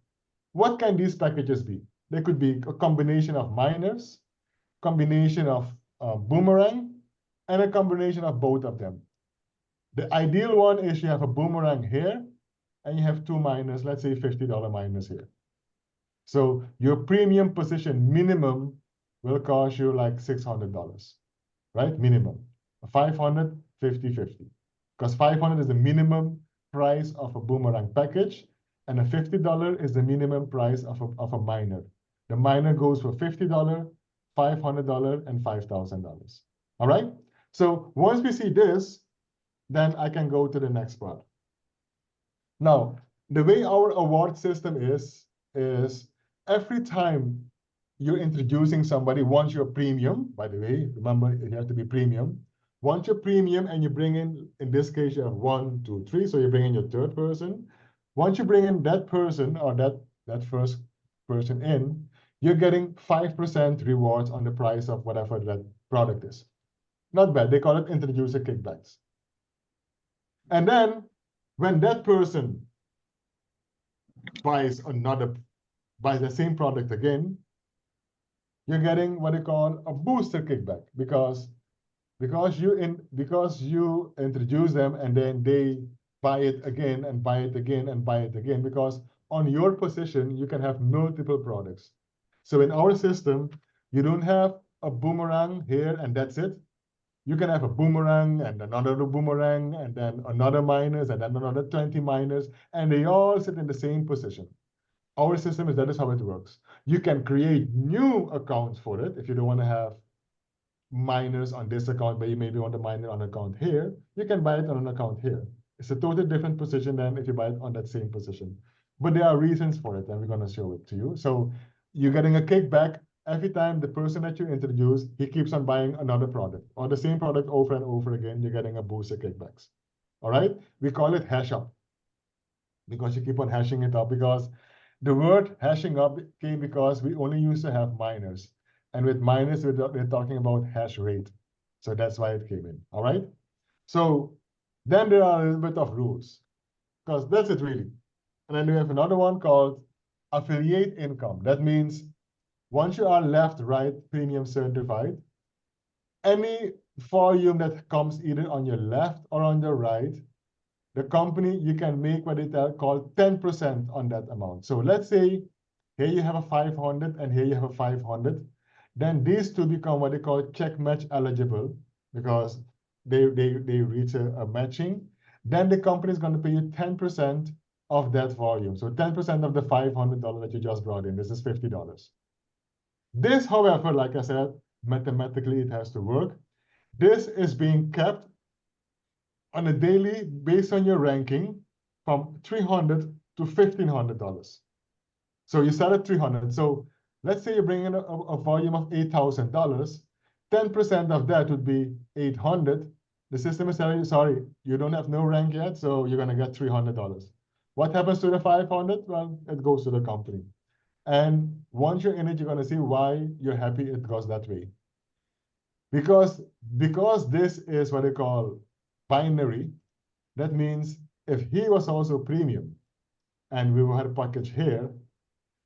What can these packages be? They could be a combination of miners, combination of Boomerang, and a combination of both of them. The ideal one is you have a Boomerang here, and you have 2 miners, let's say $50 miners here. So your premium position minimum will cost you like $600, right? Minimum. 500, 50, 50. Because 500 is the minimum price of a Boomerang package, and a $50 is the minimum price of a miner. The miner goes for $50, $500, and $5,000. All right? So once we see this, then I can go to the next part. Now, the way our award system is every time you're introducing somebody, once you're premium, by the way, remember you have to be premium. Once you're premium and you bring in this case, you have 1, 2, 3, so you bring in your third person. Once you bring in that person or that first person in, you're getting 5% rewards on the price of whatever that product is. Not bad. They call it introducer kickbacks. And then when that person buys the same product again, you're getting what they call a booster kickback because you introduce them and then they buy it again and buy it again and buy it again, because on your position you can have multiple products. So in our system, you don't have a Boomerang here and that's it. You can have a Boomerang and another Boomerang and then another miners and then another 20 miners, and they all sit in the same position. Our system that is how it works. You can create new accounts for it if you don't want to have miners on this account, but you maybe want a miner on account here. You can buy it on an account here. It's a totally different position than if you buy it on that same position. But there are reasons for it, and we're going to show it to you. So you're getting a kickback every time the person that you introduce, he keeps on buying another product or the same product over and over again. You're getting a boost of kickbacks. All right? We call it hash up because you keep on hashing it up, because the word hashing up came because we only used to have miners. And with miners, we're talking about hash rate. So that's why it came in, all right? So then there are a little bit of rules, because that's it really. And then we have another one called affiliate income. That means once you are left, right, premium certified, any volume that comes either on your left or on the right, the company, you can make what they call 10% on that amount. So let's say here you have a 500 and here you have a 500. Then these two become what they call check match eligible because they reach a matching. Then the company is going to pay you 10% of that volume. So 10% of the $500 that you just brought in, this is $50. This, however, like I said, mathematically it has to work. This is being kept on a daily based on your ranking from $300 to $1,500. So you start at 300. So let's say you bring in a volume of $8,000. 10% of that would be 800. The system is telling you, sorry, you don't have no rank yet, so you're going to get $300. What happens to the 500? Well, it goes to the company. And once you're in it, you're going to see why you're happy it goes that way. Because this is what they call binary, that means if he was also premium and we had a package here,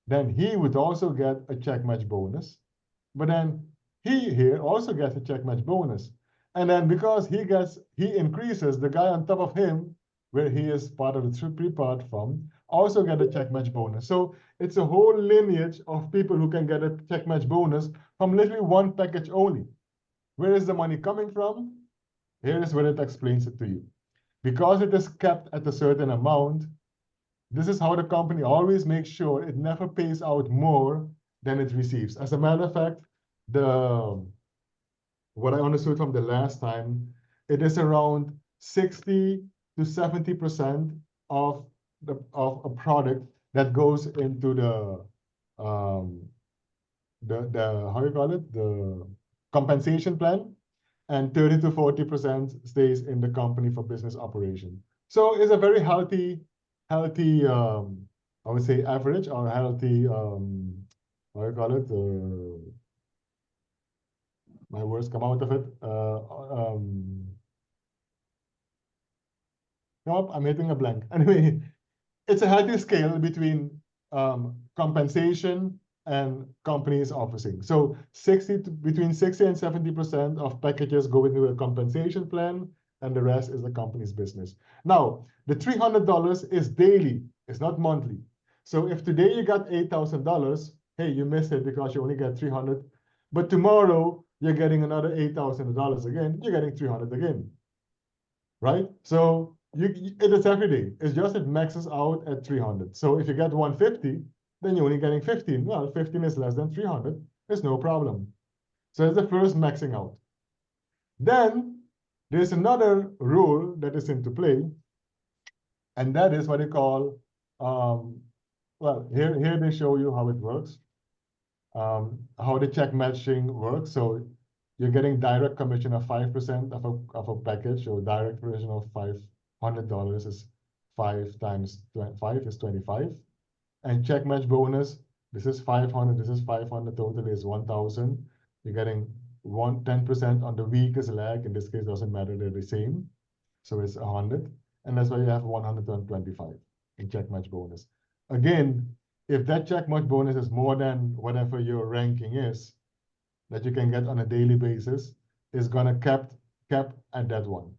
then he would also get a check match bonus. But then he here also gets a check match bonus. And then because he increases, the guy on top of him, where he is part of the three part from, also get a check match bonus. So it's a whole lineage of people who can get a check match bonus from literally one package only. Where is the money coming from? Here is where it explains it to you. Because it is kept at a certain amount, this is how the company always makes sure it never pays out more than it receives. As a matter of fact, what I understood from the last time, it is around 60 to 70% of a product that goes into the how do you call it? The compensation plan, and 30 to 40% stays in the company for business operation. So it's a very healthy, I would say average or healthy, how do you call it? My words come out of it. Nope, I'm hitting a blank. Anyway, it's a healthy scale between compensation and companies officing. So between 60 and 70% of packages go into a compensation plan, and the rest is the company's business. Now, the $300 is daily, it's not monthly. So if today you got $8,000, hey, you missed it because you only get 300. But tomorrow you're getting another $8,000 again, you're getting 300 again, right? So it is every day. It's just it maxes out at 300. So if you get 150, then you're only getting 15. Well, 15 is less than 300. It's no problem. So it's the first maxing out. Then there's another rule that is into play, and that is what they call, well, here they show you how it works, how the check matching works. So you're getting direct commission of 5% of a package. So direct commission of $500 is 5 times 5 is 25. And check match bonus, this is 500, this is 500, total is 1,000. You're getting 10% on the weakest leg. In this case, doesn't matter, they're the same. So it's 100. And that's why you have 125 in check match bonus. Again, if that check match bonus is more than whatever your ranking is, that you can get on a daily basis, is gonna cap at that one.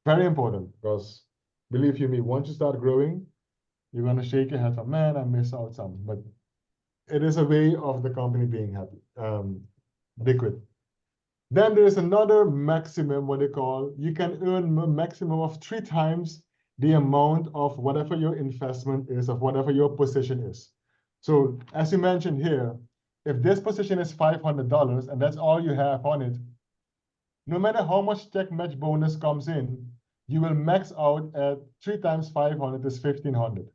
Very important, because believe you me, once you start growing, you're gonna shake your head from, man, I missed out some. But it is a way of the company being happy, liquid. Then there's another maximum, what they call, you can earn a maximum of 3 times the amount of whatever your investment is, of whatever your position is. So as you mentioned here, if this position is $500 and that's all you have on it, no matter how much check match bonus comes in, you will max out at 3 times 500 is 1,500.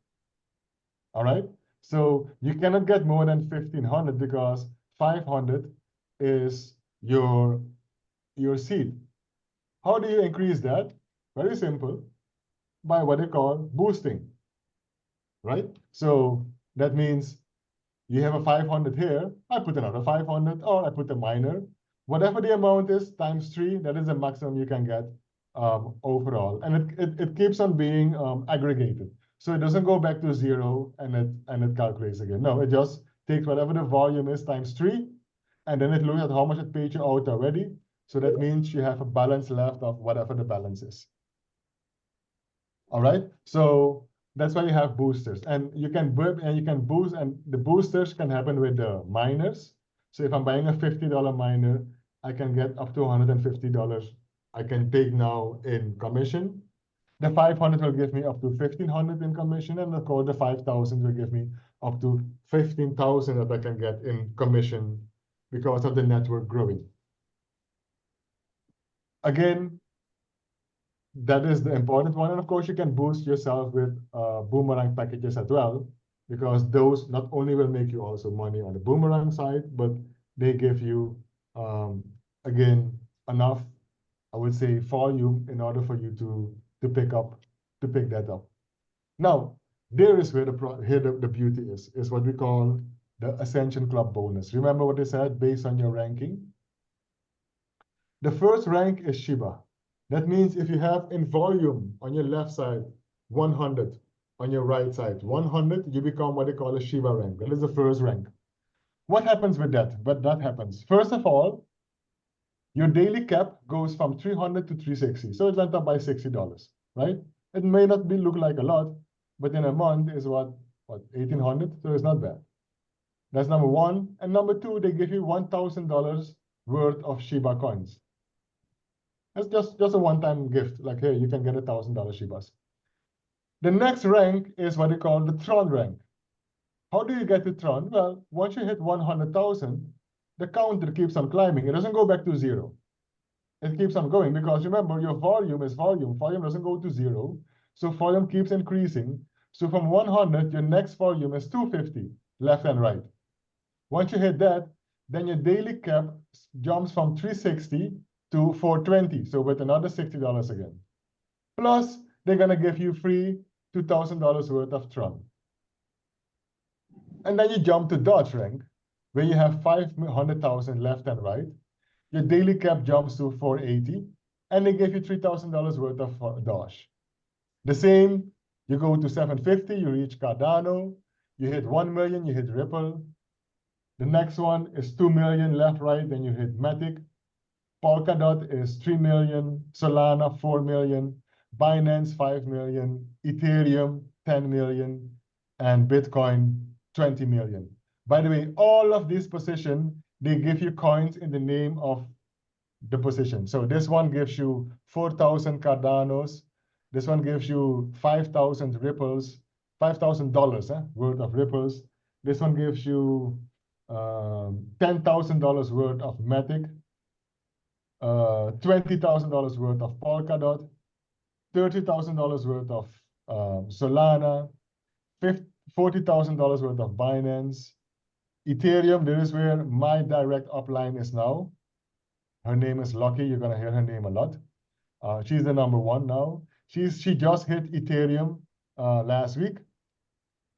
All right? So you cannot get more than 1,500 because 500 is your seed. How do you increase that? Very simple, by what they call boosting, right? So that means you have a 500 here, I put another 500, or I put a minor. Whatever the amount is, times 3, that is the maximum you can get overall. And it keeps on being aggregated. So it doesn't go back to 0 and it calculates again. No, it just takes whatever the volume is times 3, and then it looks at how much it paid you out already. So that means you have a balance left of whatever the balance is. All right, so that's why you have boosters, and you can boost, and the boosters can happen with the miners. So if I'm buying a $50 miner, I can get up to $150 I can take now in commission. The 500 will give me up to 1,500 in commission, and of course the 5,000 will give me up to 15,000 that I can get in commission because of the network growing. Again, that is the important one. And of course, you can boost yourself with Boomerang packages as well, because those not only will make you also money on the Boomerang side, but they give you, again, enough, I would say, volume in order for you to pick that up. Now, there is where the beauty is what we call the Ascension Club bonus. Remember what I said, based on your ranking? The first rank is Shiba. That means if you have in volume on your left side, 100, on your right side, 100, you become what they call a Shiba rank. That is the first rank. What happens with that? But that happens. First of all, your daily cap goes from 300 to 360. So it went up by $60, right? It may not look like a lot, but in a month is what 1,800? So it's not bad. That's number one. And number two, they give you $1,000 worth of Shiba coins. That's just a one-time gift. Like, hey, you can get $1,000 Shibas. The next rank is what they call the Tron rank. How do you get to Tron? Well, once you hit 100,000, the counter keeps on climbing. It doesn't go back to zero. It keeps on going because remember, your volume is volume. Volume doesn't go to zero. So volume keeps increasing. So from 100, your next volume is 250, left and right. Once you hit that, then your daily cap jumps from 360 to 420. So with another $60 again. Plus, they're going to give you free $2,000 worth of Tron. And then you jump to Dodge rank, where you have 500,000 left and right. Your daily cap jumps to 480, and they give you $3,000 worth of Dodge. The same, you go to 750, you reach Cardano, you hit 1 million, you hit Ripple. The next one is 2 million left, right, then you hit Matic. Polkadot is 3 million, Solana 4 million, Binance 5 million, Ethereum 10 million, and Bitcoin 20 million. By the way, all of these positions, they give you coins in the name of the position. So this one gives you 4,000 Cardanos. This one gives you 5,000 Ripples, $5,000 worth of Ripples. This one gives you $10,000 worth of Matic, $20,000 worth of Polkadot, $30,000 worth of Solana, $40,000 worth of Binance. Ethereum, this is where my direct upline is now. Her name is Lucky. You're going to hear her name a lot. She's the number one now. She just hit Ethereum last week.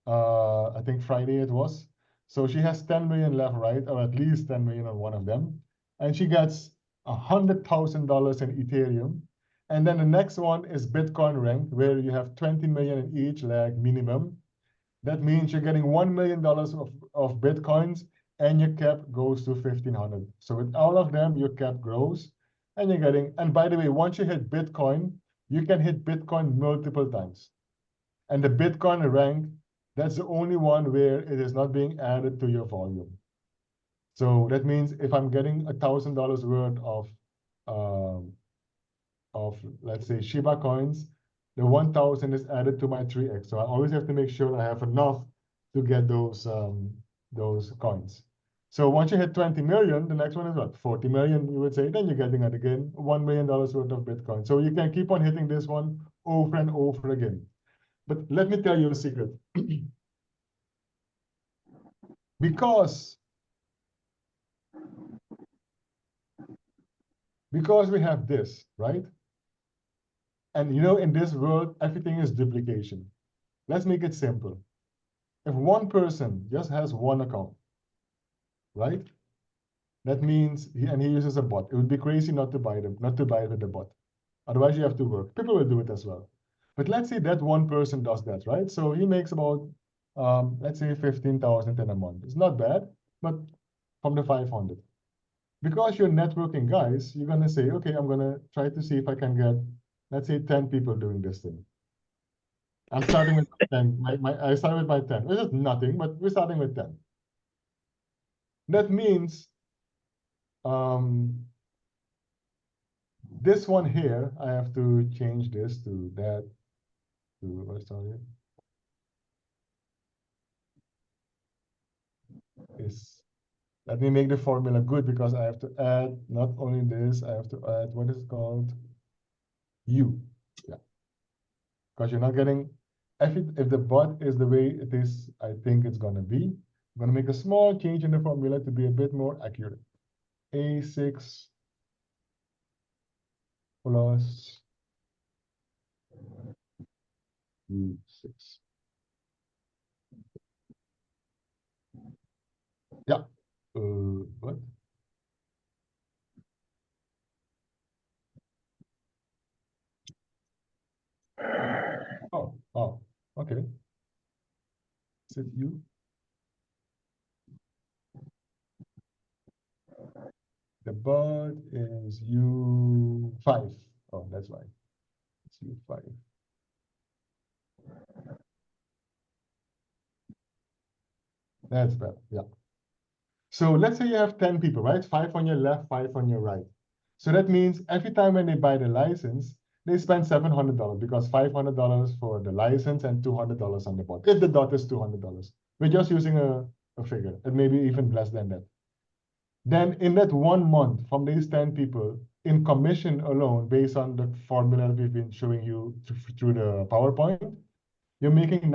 I think Friday it was. So she has 10 million left, right? Or at least 10 million on one of them. And she gets $100,000 in Ethereum. And then the next one is Bitcoin rank, where you have 20 million in each, like minimum. That means you're getting $1 million of Bitcoins, and your cap goes to 1,500. So with all of them, your cap grows, and you're getting, and by the way, once you hit Bitcoin, you can hit Bitcoin multiple times. And the Bitcoin rank, that's the only one where it is not being added to your volume. So that means if I'm getting $1,000 worth of, let's say, Shiba coins, the 1,000 is added to my 3x. So I always have to make sure I have enough to get those coins. So once you hit 20 million, the next one is what? 40 million, you would say. Then you're getting it again, $1 million worth of Bitcoin. So you can keep on hitting this one over and over again. But let me tell you a secret. Because we have this, right? And you know, in this world, everything is duplication. Let's make it simple. If one person just has one account, right? That means he uses a bot. It would be crazy not to buy it with the bot. Otherwise, you have to work. People will do it as well. But let's say that one person does that, right? So he makes about, let's say 15,000 in a month. It's not bad, but from the 500. Because you're networking guys, you're gonna say, okay, I'm gonna try to see if I can get, let's say 10 people doing this thing. I'm starting with 10. I started with my 10, which is nothing, but we're starting with 10. That means this one here, I have to change this to that, to, sorry. is, let me make the formula good because I have to add not only this, I have to add what is it called? U. Yeah. Because you're not getting, if the bot is the way it is, I think it's gonna be. I'm gonna make a small change in the formula to be a bit more accurate. A6 plus U6. Yeah. What? Oh, okay. Is it U? The bot is U5. Oh, that's why. It's U5. That's better. Yeah. So let's say you have 10 people, right? 5 on your left, 5 on your right. So that means every time when they buy the license, they spend $700 because $500 for the license and $200 on the bot. If the dot is $200, we're just using a figure, and maybe even less than that. Then in that 1 month from these 10 people, in commission alone, based on the formula we've been showing you through the PowerPoint, you're making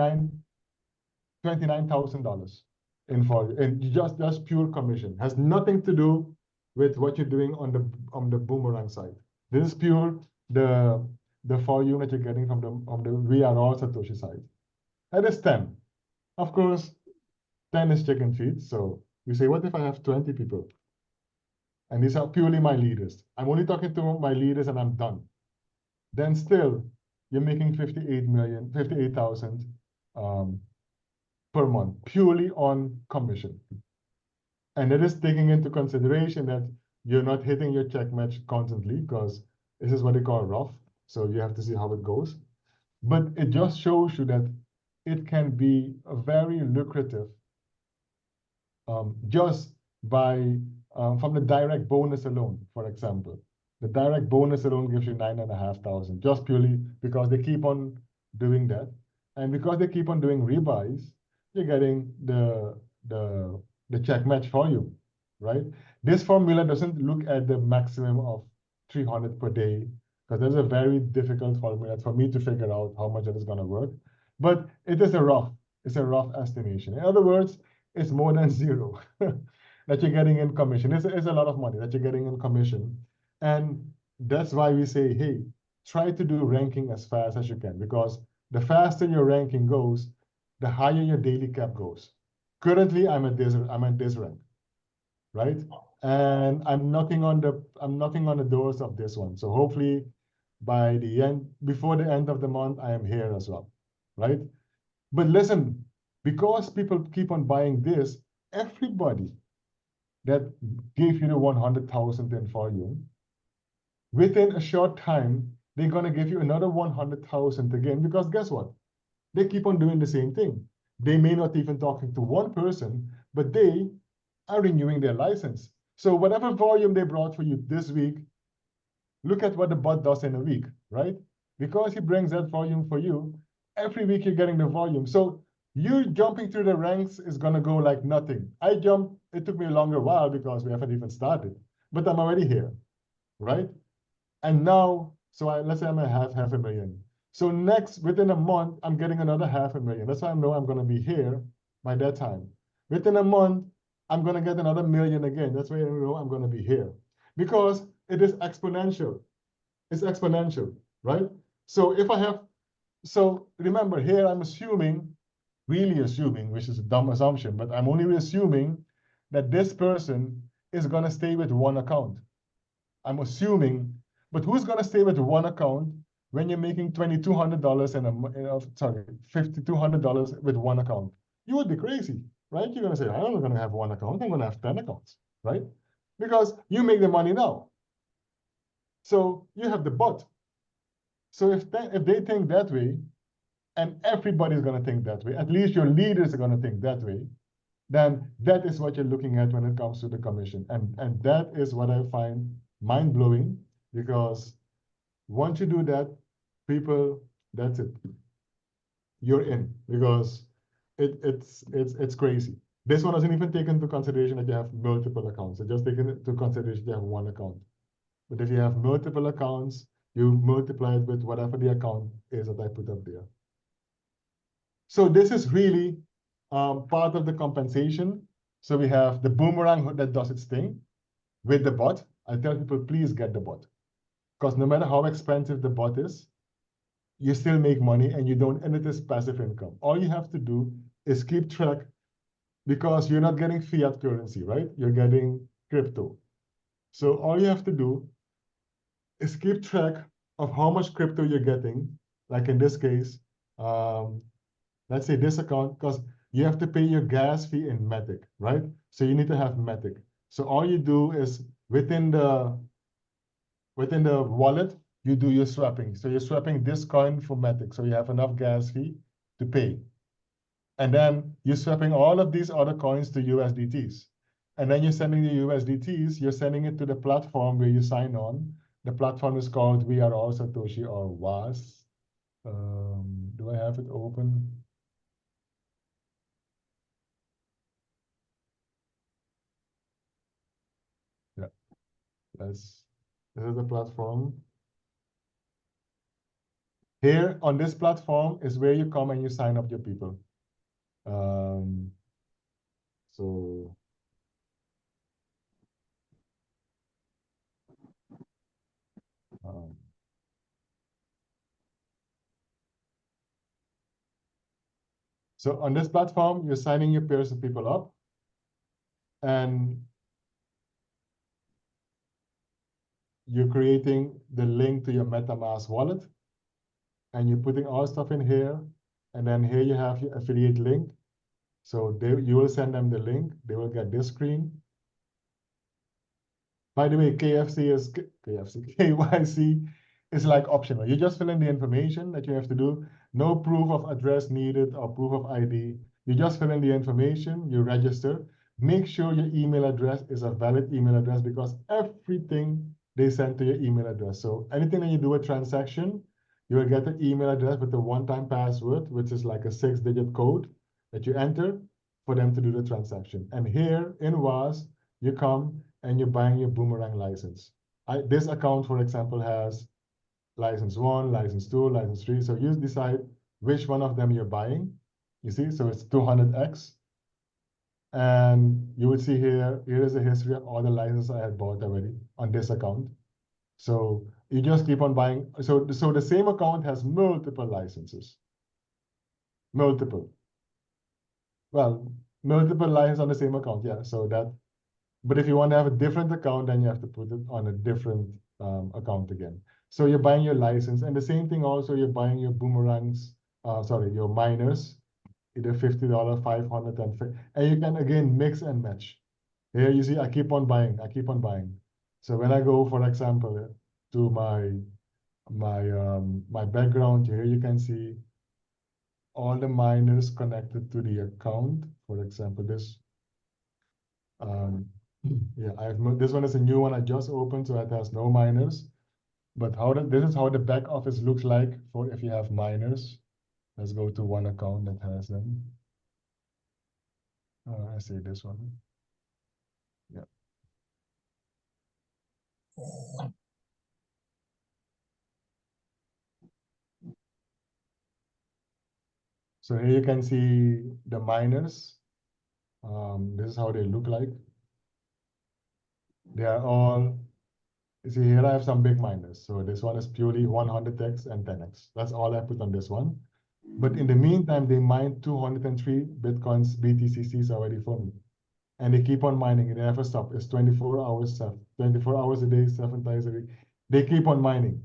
$29,000 in just pure commission. Has nothing to do with what you're doing on the Boomerang side. This is pure the volume that you're getting from the VRR Satoshi side. That is 10. Of course, 10 is chicken feed. So you say, what if I have 20 people? And these are purely my leaders. I'm only talking to my leaders and I'm done. Then still, you're making 58,000 per month, purely on commission. And it is taking into consideration that you're not hitting your check match constantly because this is what they call rough. So you have to see how it goes. But it just shows you that it can be very lucrative just by from the direct bonus alone, for example. The direct bonus alone gives you 9,500 just purely because they keep on doing that. And because they keep on doing rebuys, you're getting the check match for you, right? This formula doesn't look at the maximum of 300 per day because that's a very difficult formula for me to figure out how much that is going to work. But it's a rough estimation. In other words, it's more than zero that you're getting in commission. It's a lot of money that you're getting in commission. And that's why we say, hey, try to do ranking as fast as you can, because the faster your ranking goes, the higher your daily cap goes. Currently, I'm at this rank, right? And I'm knocking on the doors of this one. So hopefully before the end of the month, I am here as well, right? But listen, because people keep on buying this, everybody that gave you the 100,000 in volume, within a short time, they're going to give you another 100,000 again, because guess what? They keep on doing the same thing. They may not even talking to one person, but they are renewing their license. So whatever volume they brought for you this week, look at what the bot does in a week, right? Because he brings that volume for you, every week you're getting the volume. So you jumping through the ranks is going to go like nothing. It took me a longer while because we haven't even started, but I'm already here, right? And now, let's say I'm at half a million. So within a month, I'm getting another 500,000. That's why I know I'm going to be here by that time. Within a month, I'm going to get another million again. That's why I know I'm going to be here. Because it is exponential. It's exponential, right? So remember here, I'm really assuming, which is a dumb assumption, but I'm only assuming that this person is going to stay with one account. I'm assuming, but who's going to stay with one account when you're making $2,200 $5,200 with one account? You would be crazy, right? You're going to say, I'm not going to have one account. I'm going to have 10 accounts, right? Because you make the money now. So you have the bot. So if they think that way, and everybody's going to think that way, at least your leaders are going to think that way, then that is what you're looking at when it comes to the commission. And that is what I find mind-blowing, because once you do that, people, that's it. You're in, because it's crazy. This one doesn't even take into consideration that you have multiple accounts. It just takes into consideration you have one account. But if you have multiple accounts, you multiply it with whatever the account is that I put up there. So this is really part of the compensation. So we have the Boomerang that does its thing with the bot. I tell people, please get the bot. Because no matter how expensive the bot is, you still make money and you don't, and it is passive income. All you have to do is keep track, because you're not getting fiat currency, right? You're getting crypto. So all you have to do is keep track of how much crypto you're getting. Like in this case, let's say this account, because you have to pay your gas fee in Matic, right? So you need to have Matic. So all you do is within the wallet, you do your swapping. So you're swapping this coin for Matic. So you have enough gas fee to pay. And then you're swapping all of these other coins to USDTs. And then you're sending the USDTs, you're sending it to the platform where you sign on. The platform is called We Are All Satoshi, or WAS. Do I have it open? Yeah, this is the platform. Here on this platform is where you come and you sign up your people. So um, so on this platform, you're signing your pairs of people up, and you're creating the link to your MetaMask wallet, and you're putting all stuff in here. And then here you have your affiliate link. So you will send them the link. They will get this screen. By the way, KYC is like optional. You just fill in the information that you have to do. No proof of address needed or proof of ID. You just fill in the information, you register. Make sure your email address is a valid email address, because everything they send to your email address. So anything that you do a transaction, you will get an email address with a one-time password, which is like a 6-digit code that you enter for them to do the transaction. And here in WAS, you come and you're buying your Boomerang license. This account, for example, has license 1, license 2, license 3. So you decide which one of them you're buying. You see, so it's 200x. And you would see here is a history of all the licenses I had bought already on this account. So you just keep on buying. So the same account has multiple licenses. Multiple. Well, multiple licenses on the same account, yeah. So that, but if you want to have a different account, then you have to put it on a different account again. So you're buying your license, and the same thing also, you're buying your boomerangs, your miners, either $50, 500, and you can again mix and match. Here you see, I keep on buying, I keep on buying. So when I go, for example, to my background here, you can see all the miners connected to the account. For example, this. Yeah, this one is a new one I just opened, so it has no miners. But this is how the back office looks like for if you have miners. Let's go to one account that has them. I say this one. Yeah. So here you can see the miners. This is how they look like. They are all, you see here I have some big miners. So this one is purely 100x and 10x. That's all I put on this one. But in the meantime, they mined 203 Bitcoins BTCCs already for me. And they keep on mining. It never stop. It's 24 hours, 24 hours a day, 7 times a week. They keep on mining.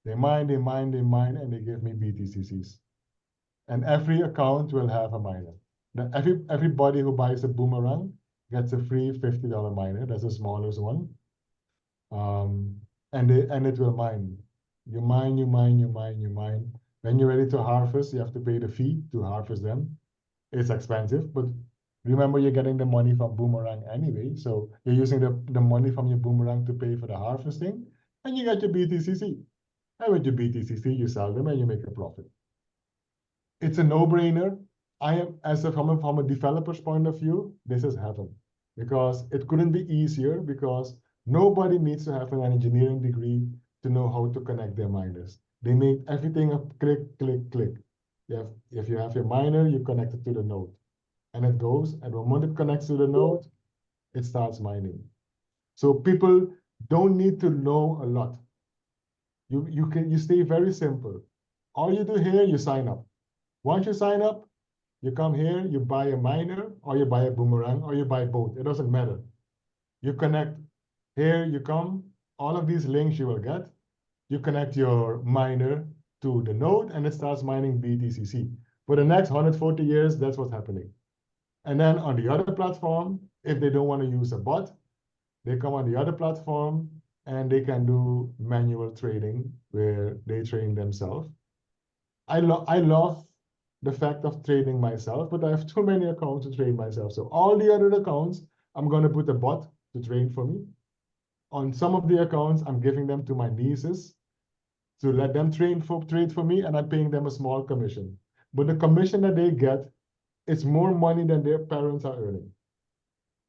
They mine, they mine, they mine, and they give me BTCCs. And every account will have a miner. Now, everybody who buys a Boomerang gets a free $50 miner. That's the smallest one. And it will mine. You mine, you mine, you mine, you mine. When you're ready to harvest, you have to pay the fee to harvest them. It's expensive, but remember you're getting the money from Boomerang anyway. So you're using the money from your Boomerang to pay for the harvesting, and you get your BTCC. And with your BTCC, you sell them and you make a profit. It's a no-brainer. I am, from a developer's point of view, this is heaven, because it couldn't be easier, because nobody needs to have an engineering degree to know how to connect their miners. They made everything a click, click, click. If you have your miner, you connect it to the node, and it goes, and the moment it connects to the node, it starts mining. So people don't need to know a lot. You stay very simple. All you do here, you sign up. Once you sign up, you come here, you buy a miner, or you buy a Boomerang, or you buy both. It doesn't matter. You connect. Here you come. All of these links you will get. You connect your miner to the node, and it starts mining BTCC. For the next 140 years, that's what's happening. And then on the other platform, if they don't want to use a bot, they come on the other platform and they can do manual trading where they train themselves. I love the fact of trading myself, but I have too many accounts to trade myself. So all the other accounts, I'm going to put a bot to trade for me. On some of the accounts, I'm giving them to my nieces to let them trade for me, and I'm paying them a small commission. But the commission that they get, it's more money than their parents are earning.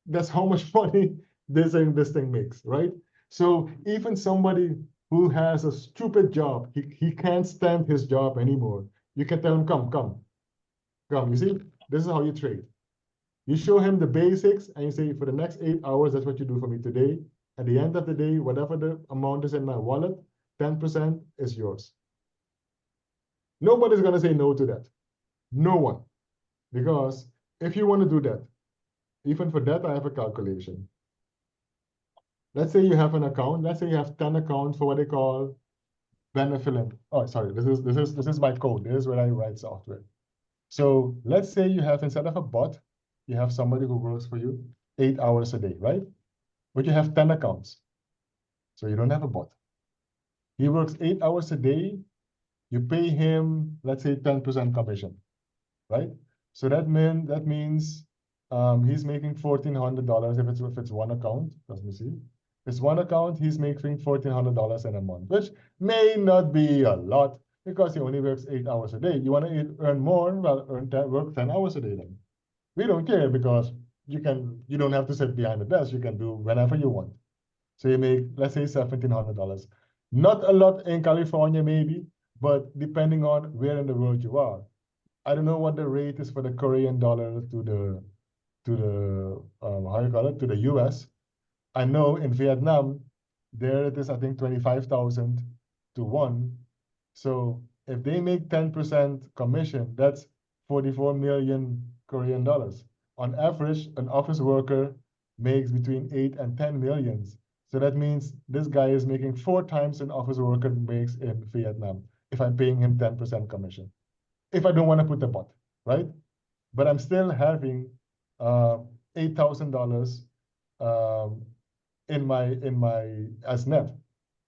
That's how much money this thing makes, right? So even somebody who has a stupid job, he can't stand his job anymore. You can tell him, come. You see, this is how you trade. You show him the basics and you say, for the next 8 hours, that's what you do for me today. At the end of the day, whatever the amount is in my wallet, 10% is yours. Nobody's going to say no to that. No one. Because if you want to do that, even for that, I have a calculation. Let's say you have an account. Let's say you have 10 accounts for what they call benevolent. Oh, sorry. This is my code. This is where I write software. So let's say you have, instead of a bot, you have somebody who works for you 8 hours a day, right? But you have 10 accounts. So you don't have a bot. He works 8 hours a day. You pay him, let's say 10% commission, right? So that means he's making $1,400 if it's one account. Let me see. If it's one account, he's making $1,400 in a month, which may not be a lot because he only works 8 hours a day. You want to earn more? Well, work 10 hours a day then. We don't care because you don't have to sit behind the desk. You can do whenever you want. So you make, let's say, $1,700. Not a lot in California, maybe, but depending on where in the world you are. I don't know what the rate is for the Korean dollar to the how you call it, to the US. I know in Vietnam, there it is, I think 25,000 to 1. So if they make 10% commission, that's 44 million Korean dollars. On average, an office worker makes between 8 and 10 millions. So that means this guy is making 4 times an office worker makes in Vietnam if I'm paying him 10% commission. If I don't want to put the bot, right? But I'm still having $8,000 in my as net.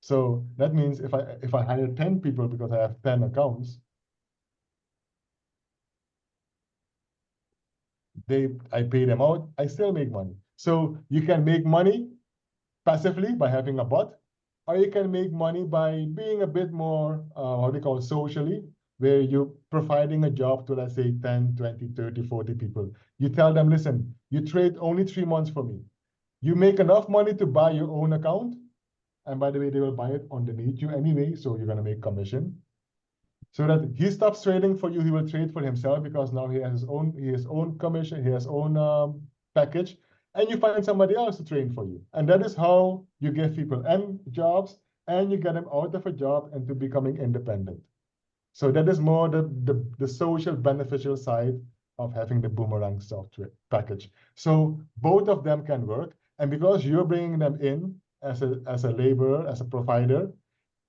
So that means if I hire 10 people because I have 10 accounts, I pay them out, I still make money. So you can make money passively by having a bot, or you can make money by being a bit more, how do you call it, socially, where you're providing a job to, let's say, 10, 20, 30, 40 people. You tell them, listen, you trade only 3 months for me. You make enough money to buy your own account. And by the way, they will buy it underneath you anyway, so you're going to make commission. So that he stops trading for you, he will trade for himself because now he has his own commission, he has own package, and you find somebody else to train for you. And that is how you give people jobs, and you get them out of a job and to becoming independent. So that is more the social beneficial side of having the Boomerang software package. So both of them can work. And because you're bringing them in as a laborer, as a provider,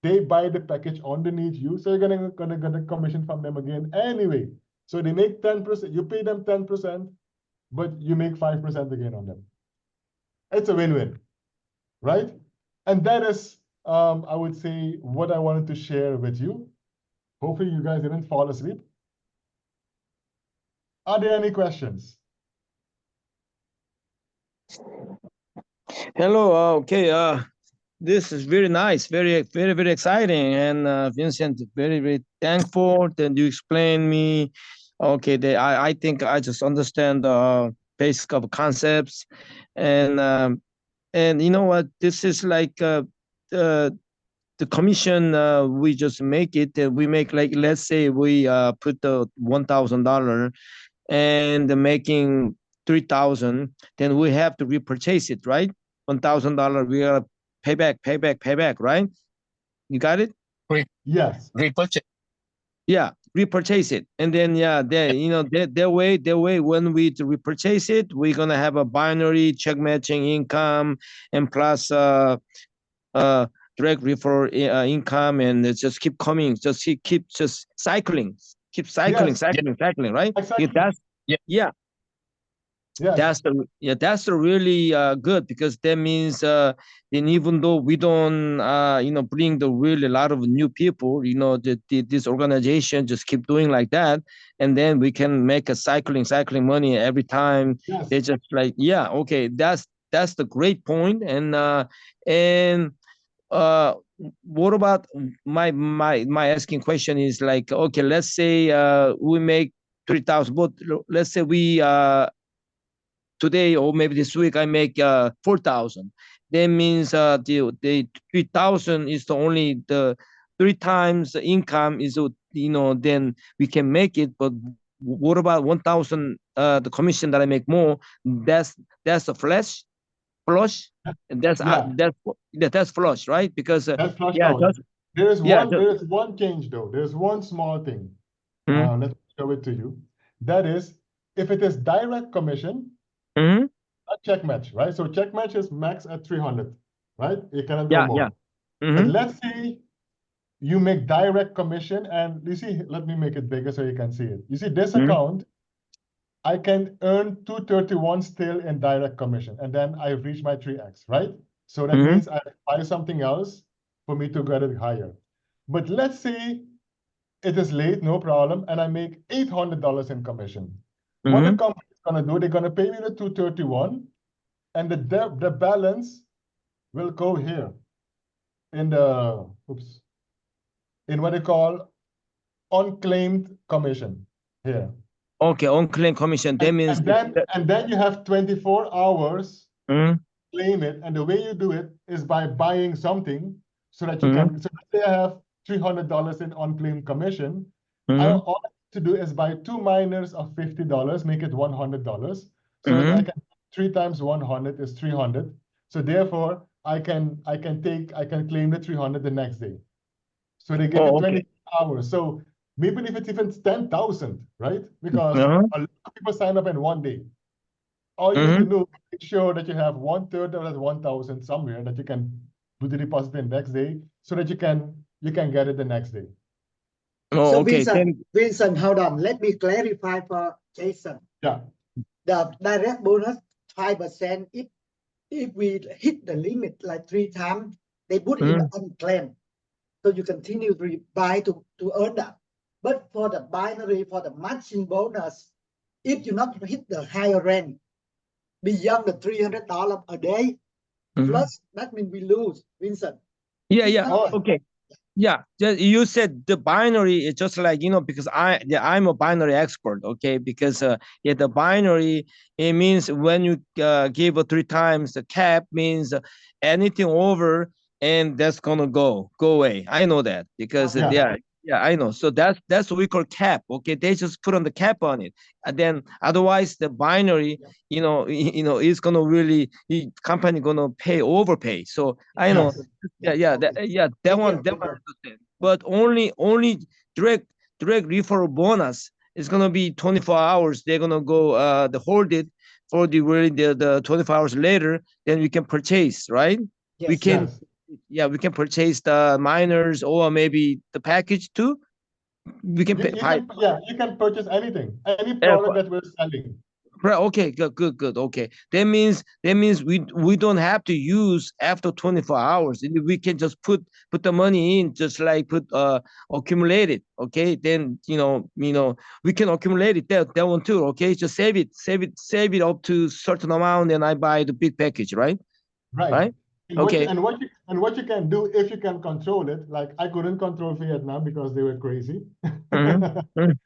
they buy the package underneath you. So you're gonna get a commission from them again anyway. So they make 10%, you pay them 10%, but you make 5% again on them. It's a win-win, right? And that is, I would say, what I wanted to share with you. Hopefully you guys didn't fall asleep. Are there any questions? Hello. Okay. This is very nice, very exciting, and Vincent, very thankful that you explained me Okay, I think I just understand the basic of concepts, and you know what? This is like the the commission. We just make it. We make like, let's say we put the $1,000 and making 3,000. Then we have to repurchase it, right? $1,000. We are pay back, right? You got it? Yes. Repurchase. Yeah, repurchase it, and then yeah, that way when we repurchase it, we're gonna have a binary check matching income, and plus uh direct referral income, and it just keep coming, just keep just cycling, Yes. cycling, right? Yeah, Exactly. that's Yeah. yeah, Yes. that's the really good, because that means and even though we don't bring the really a lot of new people, this organization just keep doing like that, and then we can make a cycling money every time. Yes. They just like, yeah, okay, that's the great point. And uh what about my asking question is like, okay, let's say we make 3,000, but let's say we today or maybe this week I make 4,000. That means the 3,000 is the only the three times the income is, then we can make it. But what about 1,000? The commission that I make more, that's a flush, and Yeah. that's flush, right? Because That's flushed yeah, out. yeah, There is one change though. There's one small thing. mm-hmm, Let me show it to you. That is, if it is direct commission, mm-hmm, not check match, right? So check match is max at 300, right? You cannot go yeah, more. But mm-hmm, let's say you make direct commission, and you see, let me make it bigger so you can see it. You see this mm-hmm, account, I can earn 231 still in direct commission, and then I've reached my 3x, right? So that mm-hmm, means I buy something else for me to get it higher. But let's say it is late, no problem, and I make $800 in commission. What the mm-hmm. company is gonna do, they're gonna pay me the 231, and the balance will go here in the, oops, in what they call unclaimed commission here. Okay, unclaimed commission. That means And then you have 24 hours mm-hmm, claim it. And the way you do it is by buying something so that you mm-hmm, can. So let's say I have $300 in unclaimed commission. mm-hmm, All I have to do is buy two miners of $50, make it $100, so that I mm-hmm. can 3 times 100 is 300. So therefore, I can claim the 300 the next day. So they give you Oh, okay. 20 hours. So maybe if it's even 10,000, right? Because Uh-huh. a lot of people sign up in one day. All you need to Mm-hmm. do is make sure that you have 1/3 of that 1,000 somewhere that you can do the deposit the next day, so that you can get it the next day. Oh, So okay. Vincent, hold on. Let me clarify for Jason. Yeah. The direct bonus 5%. If we hit the limit like 3 times, they put in the unclaimed. So you continue to buy to earn that. But for the binary, for the matching bonus, if you not hit the higher rank beyond the $300 a day, plus that means we lose, Vincent. Yeah, It's yeah. not like Okay. Yeah, you said the binary is just like, because I'm a binary expert, okay? Because yeah, the binary, it means when you give a 3 times, the cap means anything over, and that's gonna go away. I know that because Yeah. yeah, I know. So that's what we call cap. Okay, they just put on the cap on it, and then otherwise the binary, is gonna really, company gonna overpay. So I know. Yes. Yeah, that one, Thank you. understand. But only direct referral bonus is gonna be 24 hours. They're gonna go the hold it for the 24 hours later. Then we can purchase, right? Yes. We can, Yes. yeah, we can purchase the miners or maybe the package too. We can pay. You can purchase anything, any product that we're selling. Right. Okay. Good. Okay. That means we don't have to use after 24 hours. We can just put the money in, just like accumulate it. Okay. Then we can accumulate it, that one too. Okay. Just save it up to certain amount, and I buy the big package. Right. Right. Okay. What you can do, if you can control it, like I couldn't control Vietnam because they were crazy. Mhm.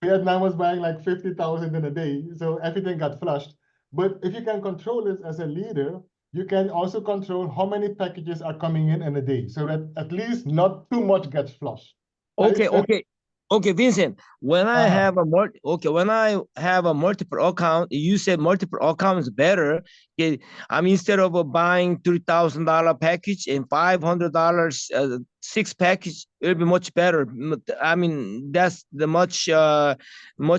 Vietnam was buying like 50,000 in a day, so everything got flushed. But if you can control it as a leader, you can also control how many packages are coming in a day, so that at least not too much gets flushed. Right? Okay, Vincent. When I have a multiple account, you said multiple account is better. Okay, I mean, instead of buying $3,000 package and $500 six package, it'll be much better. I mean, that's the much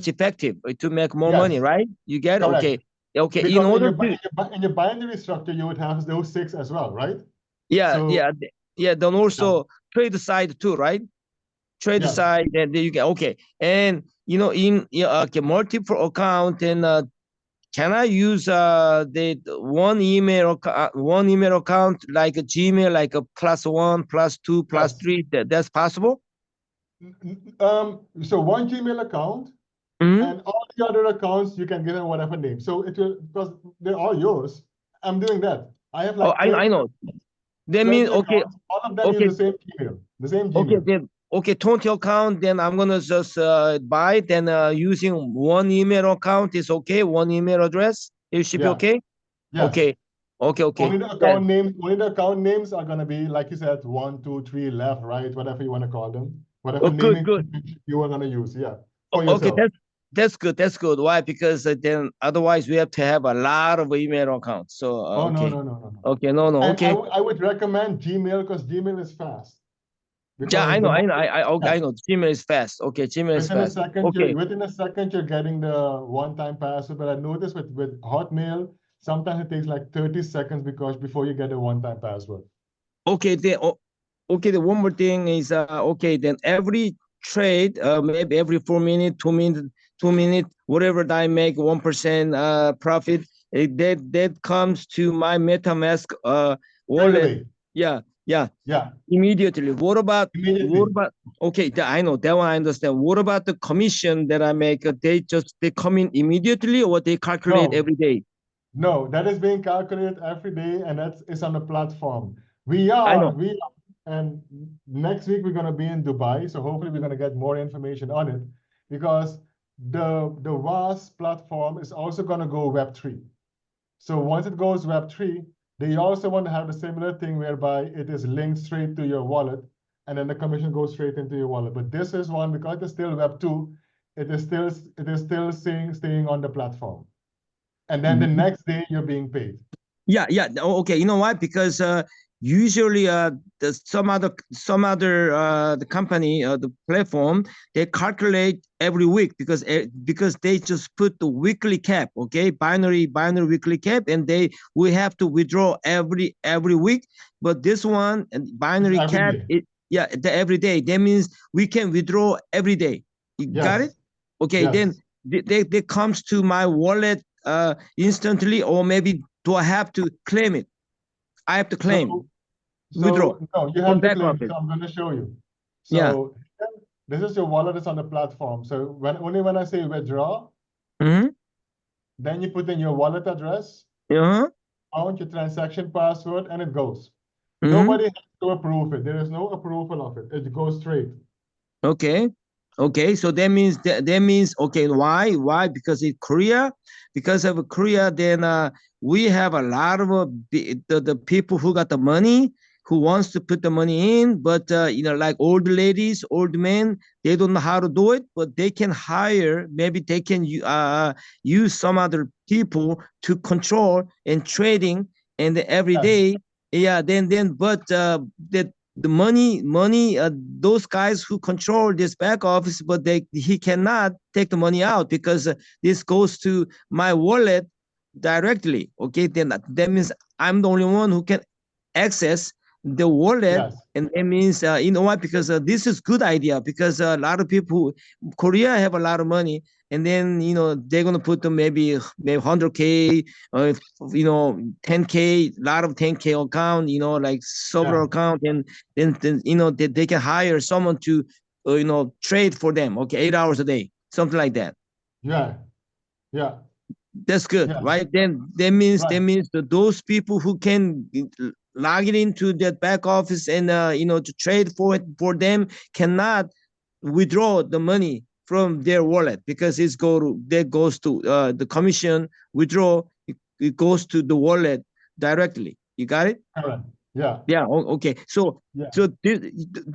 effective to make more money, Yes, right? You get it? correct. Okay. In Because order to in your binary structure, you would have those 6 as well, right? yeah So yeah. Then also trade side too, right? Trade yes, side, then you get okay. And in multiple account, and can I use the one email account like a Gmail, like a +1, +2, yes. +3? That's possible. So one Gmail account, Mhm. and all the other accounts you can give them whatever name. So it will, because they're all yours. I'm doing that. I have Oh, like I 30, know. That means 20 okay, accounts. All of them use okay, the same email, the same okay. Gmail. Then okay, 20 account. Then I'm gonna just buy. Then using one email account is okay. One email address. It should be Yeah. okay. Yes. Okay. Okay. Only the account names are gonna be, like you said, 1, 2, 3, left, right, whatever you want to call them, whatever Oh, good, naming good. you are gonna use. Yeah, for Okay, yourself. that's good. That's good. Why? Because then otherwise we have to have a lot of email accounts. So Oh, no, okay, no, no, no, no. okay, no, And okay. I would recommend Gmail because Gmail is fast. Yeah, I Because know, the I moment, know, yeah, I know. Gmail is fast. Okay, Gmail is fast. Okay, within a second you're getting the one-time password. But I noticed with Hotmail, sometimes it takes like 30 seconds because before you get a one-time password. okay. Then okay. The one more thing is okay. Then every trade, maybe every 4 minutes, 2 minutes, 2 minutes, whatever that I make 1% profit, that comes to my MetaMask Straight wallet. away. Yeah, Yeah, immediately. What immediately. about okay, I know that one I understand. What about the commission that I make? They come in immediately, or they calculate No, every day? no, that is being calculated every day, and that is on the platform. I know. And next week we're gonna be in Dubai, so hopefully we're gonna get more information on it, because the VAS platform is also gonna go Web3. So once it goes Web3, they also want to have a similar thing whereby it is linked straight to your wallet, and then the commission goes straight into your wallet. But this is one, because it's still Web2, it is still staying on the platform. And then the next day you're being paid. Yeah. Okay. You know why? Because usually some other the company the platform, they calculate every week because they just put the weekly cap, okay, binary weekly cap, and we have to withdraw every week. But this one It's binary every cap, day. every day. That means we can withdraw every day. You got it? Yes, Okay. Then yes. they comes to my wallet instantly, or maybe do I have to claim it? I have to So, claim, withdraw no, you from have to back claim. office. So I'm going to show you. Yeah. So this is your wallet that's on the platform. So when I say withdraw, Mm-hmm. then you put in your wallet address, Uh-huh. your transaction password, and it goes. Mm-hmm. Nobody has to approve it. There is no approval of it. It goes straight. Okay. Okay. So that means okay. Why? Because in Korea, because of Korea, then we have a lot of the people who got the money, who wants to put the money in, but like old ladies, old men, they don't know how to do it, but they can hire. Maybe they can use some other people to control and trading, and every Yes, day, yeah. Then, but the money those guys who control this back office, but he cannot take the money out because this goes to my wallet directly. Okay, then that means I'm the only one who can access the wallet. yes, And that means you know what, because this is good idea, because a lot of people, Korea have a lot of money, and then they're gonna put them maybe 100K, 10K, a lot of 10K account, like several yeah, account, and then they can hire someone to trade for them, okay, 8 hours a day, something like that. yeah, yeah, That's good, yes, right? Then that right. means that those people who can log it into that back office and to trade for them cannot withdraw the money from their wallet, because that goes to the commission withdraw. It goes to the wallet directly. You got it? Correct. Yeah. Yeah. Okay. So Yeah.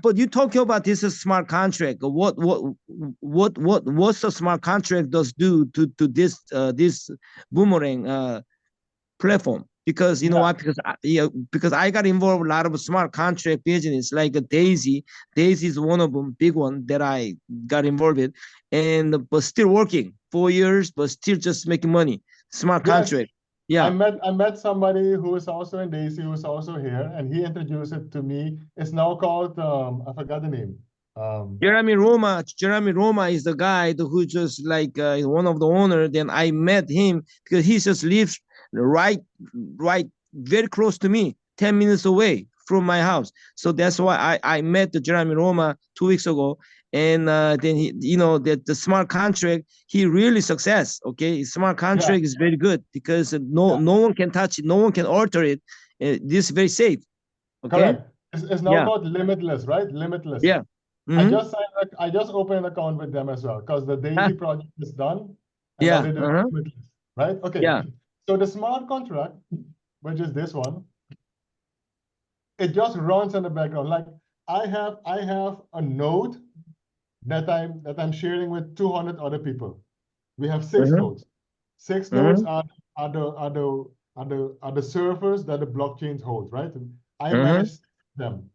but you talking about this is smart contract. What's the smart contract does do to this Boomerang platform? Because you know Yeah. what? Because I got involved in a lot of smart contract business, like a Daisy. Daisy is one of them, big one that I got involved in, and but still working 4 years, but still just making money. Smart Yes. contract. Yeah. I met somebody who is also in Daisy, who's also here, and he introduced it to me. It's now called I forgot the name. Jeremy Roma is the guy who just like one of the owner. Then I met him because he just lives right very close to me, 10 minutes away from my house. So that's why I met the Jeremy Roma 2 weeks ago. And then he, the smart contract, he really success. Okay, smart contract is very good because no one can touch it, no one can alter it. This is very safe. Okay. Correct. It's now called Limitless, right? Limitless. Yeah. I just opened an account with them as well because the Daisy project is done. And now they do Limitless, right? Okay. Yeah. So the smart contract, which is this one, it just runs in the background. Like I have a node that I'm sharing with 200 other people. We have 6 nodes. 6 nodes are the servers that the blockchain holds, right? I manage them.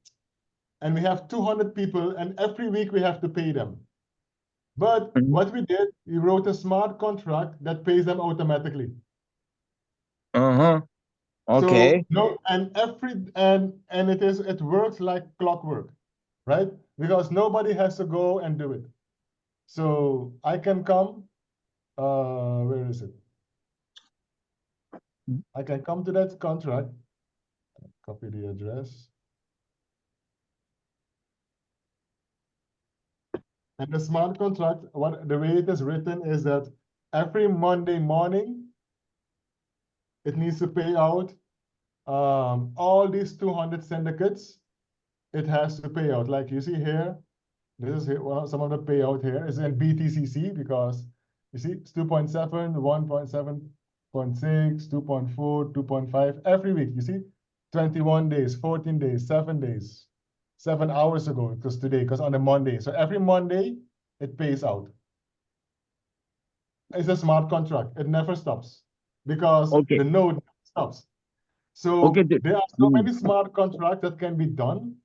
And we have 200 people, and every week we have to pay them. But what we did, we wrote a smart contract that pays them automatically. Okay. So no, and it works like clockwork, right? Because nobody has to go and do it. So I can come, where is it? I can come to that contract, copy the address. And the smart contract, the way it is written is that every Monday morning, it needs to pay out all these 200 syndicates. It has to pay out. Like you see here, this is here, some of the payout here is in BTCC because you see it's 2.7, 1.7.6, 2.4, 2.5 every week. You see 21 days, 14 days, 7 days, 7 hours ago because on a Monday. So every Monday it pays out. It's a smart contract. It never stops because the node stops. So there are so many smart contracts that can be done.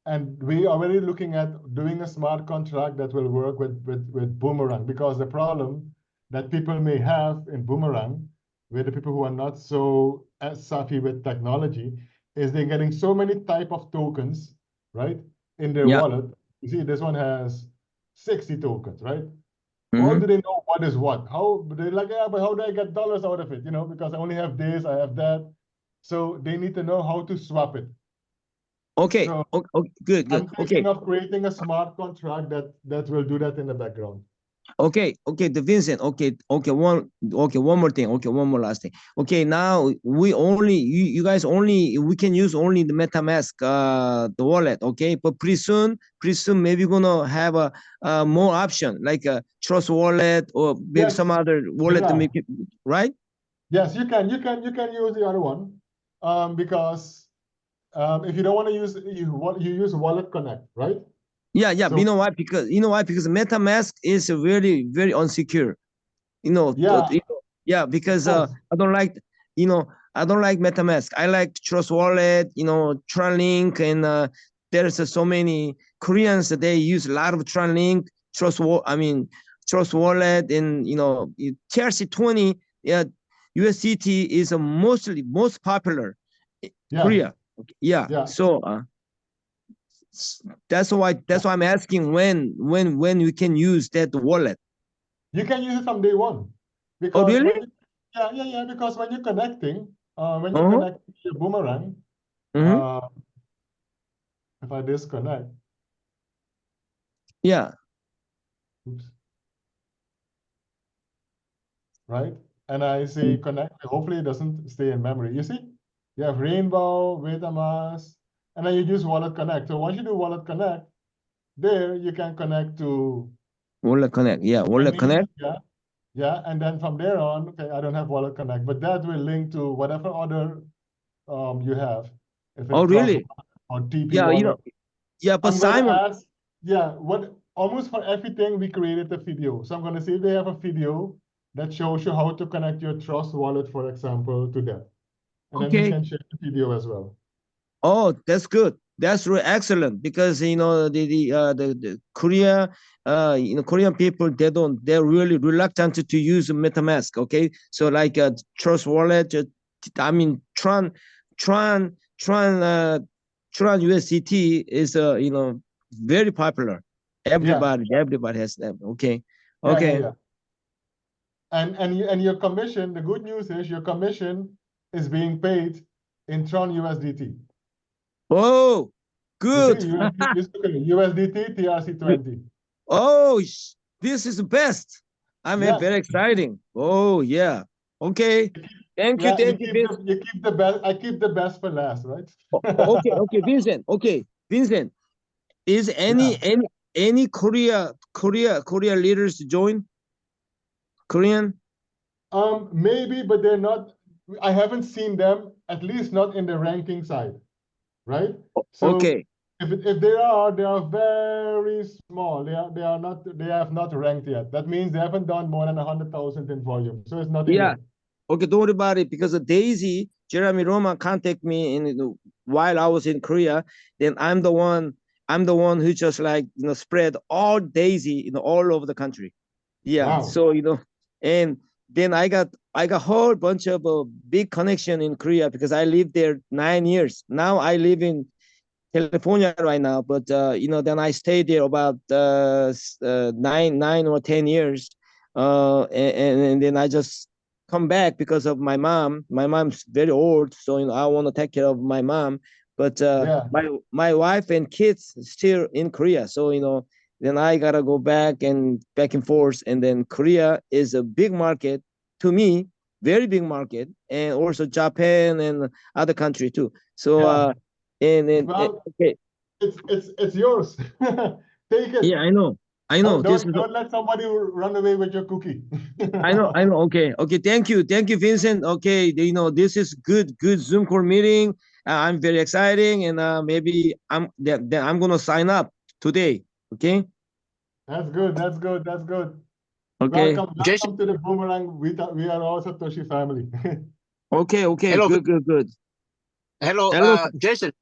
And we are already looking at doing a smart contract that will work with Boomerang, because the problem that people may have in Boomerang, with the people who are not so savvy with technology, is they're getting so many type of tokens, right, in their wallet. You see, this one has 60 tokens, right? How do they know what is what? How they're like, yeah, but how do I get dollars out of it? Because I only have this, I have that. So they need to know how to swap it. Okay. So good. I'm thinking of creating a smart contract that will do that in the background. Okay, the Vincent. One more thing. One more last thing. Okay, now you guys we can use only the MetaMask, the wallet. Okay, but pretty soon maybe we're gonna have a more option like a Trust Wallet or maybe some other wallet to make it right. Yes, you can use the other one, because if you don't want to use you use Wallet Connect, right? Yeah. So, you know why? Because MetaMask is very very unsecure. Because I don't like MetaMask. I like Trust Wallet, Tronlink, and there's so many Koreans that they use a lot of Tronlink, Trust Wallet, and TRC20. Yeah, USDT is most popular in Korea. Yeah. So that's why I'm asking when we can use that wallet. You can use it from day one. Because really? Because when you're connecting, connect to your Boomerang, if I disconnect. Yeah. Oops. Right? And I say connect, hopefully it doesn't stay in memory. You see? You have Rainbow, MetaMask, and then you use Wallet Connect. So once you do Wallet Connect, there you can connect to Wallet Connect. Yeah, Wallet Connect. Yeah, and then from there on, okay, I don't have Wallet Connect, but that will link to whatever other you have. If it's Oh, really? or TP Yeah, wallet. yeah, but I'm going Simon. to ask, almost for everything we created a video. So I'm going to see if they have a video that shows you how to connect your Trust wallet, for example, to them. And then we can share the video as well. Oh, that's good. That's really excellent because the Korea Korean people they're really reluctant to use MetaMask. Okay, so like Trust Wallet, I mean Tron USDT is very popular. Everybody has them. Okay. And your commission, the good news is your commission is being paid in Tron USDT. Oh, good. USDT TRC20. Oh, this is the best. Very exciting. Oh, yeah. Okay. Thank you, Vincent. You keep the best. I keep the best for last, right? Okay, Vincent. Okay, Vincent. Is any Korea leaders join? Korean? Maybe, but they're not. I haven't seen them, at least not in the ranking side, right? So okay. If they are very small. They have not ranked yet. That means they haven't done more than 100,000 in volume. So it's nothing yet. Okay, don't worry about it because Daisy, Jeremy Roman contact me while I was in Korea. Then I'm the one who just spread all Daisy all over the country. Yeah. Wow. So and then I got a whole bunch of big connection in Korea because I lived there 9 years. Now I live in California right now, but then I stayed there about 9 or 10 years, and then I just come back because of my mom. My mom's very old, so I want to take care of my mom. But my wife and kids still in Korea, so then I gotta go back and forth. And then Korea is a big market to me, very big market, and also Japan and other country too. So okay, it's yours. Take it. Yeah, I know. Don't let somebody run away with your cookie. I know. Okay. Thank you, Vincent. Okay, this is good Zoom call meeting. I'm very exciting, and maybe I'm gonna sign up today. Okay. That's good. Okay. Welcome to the Boomerang. We are also Toshi family. Okay. Hello. Good. Hello, Jason.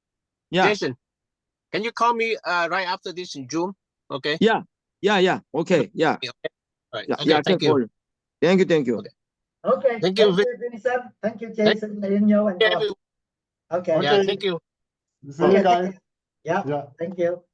Yeah. Jason, can you call me right after this in Zoom? Okay. Yeah. Okay. Yeah. All right. Yeah. Okay. Thank you. Thank you. Okay. Thank you, Vincent. Thank you, Jason, Daniel, and Bob. Okay. Yeah. Thank you. See you guys. Yeah. Thank you.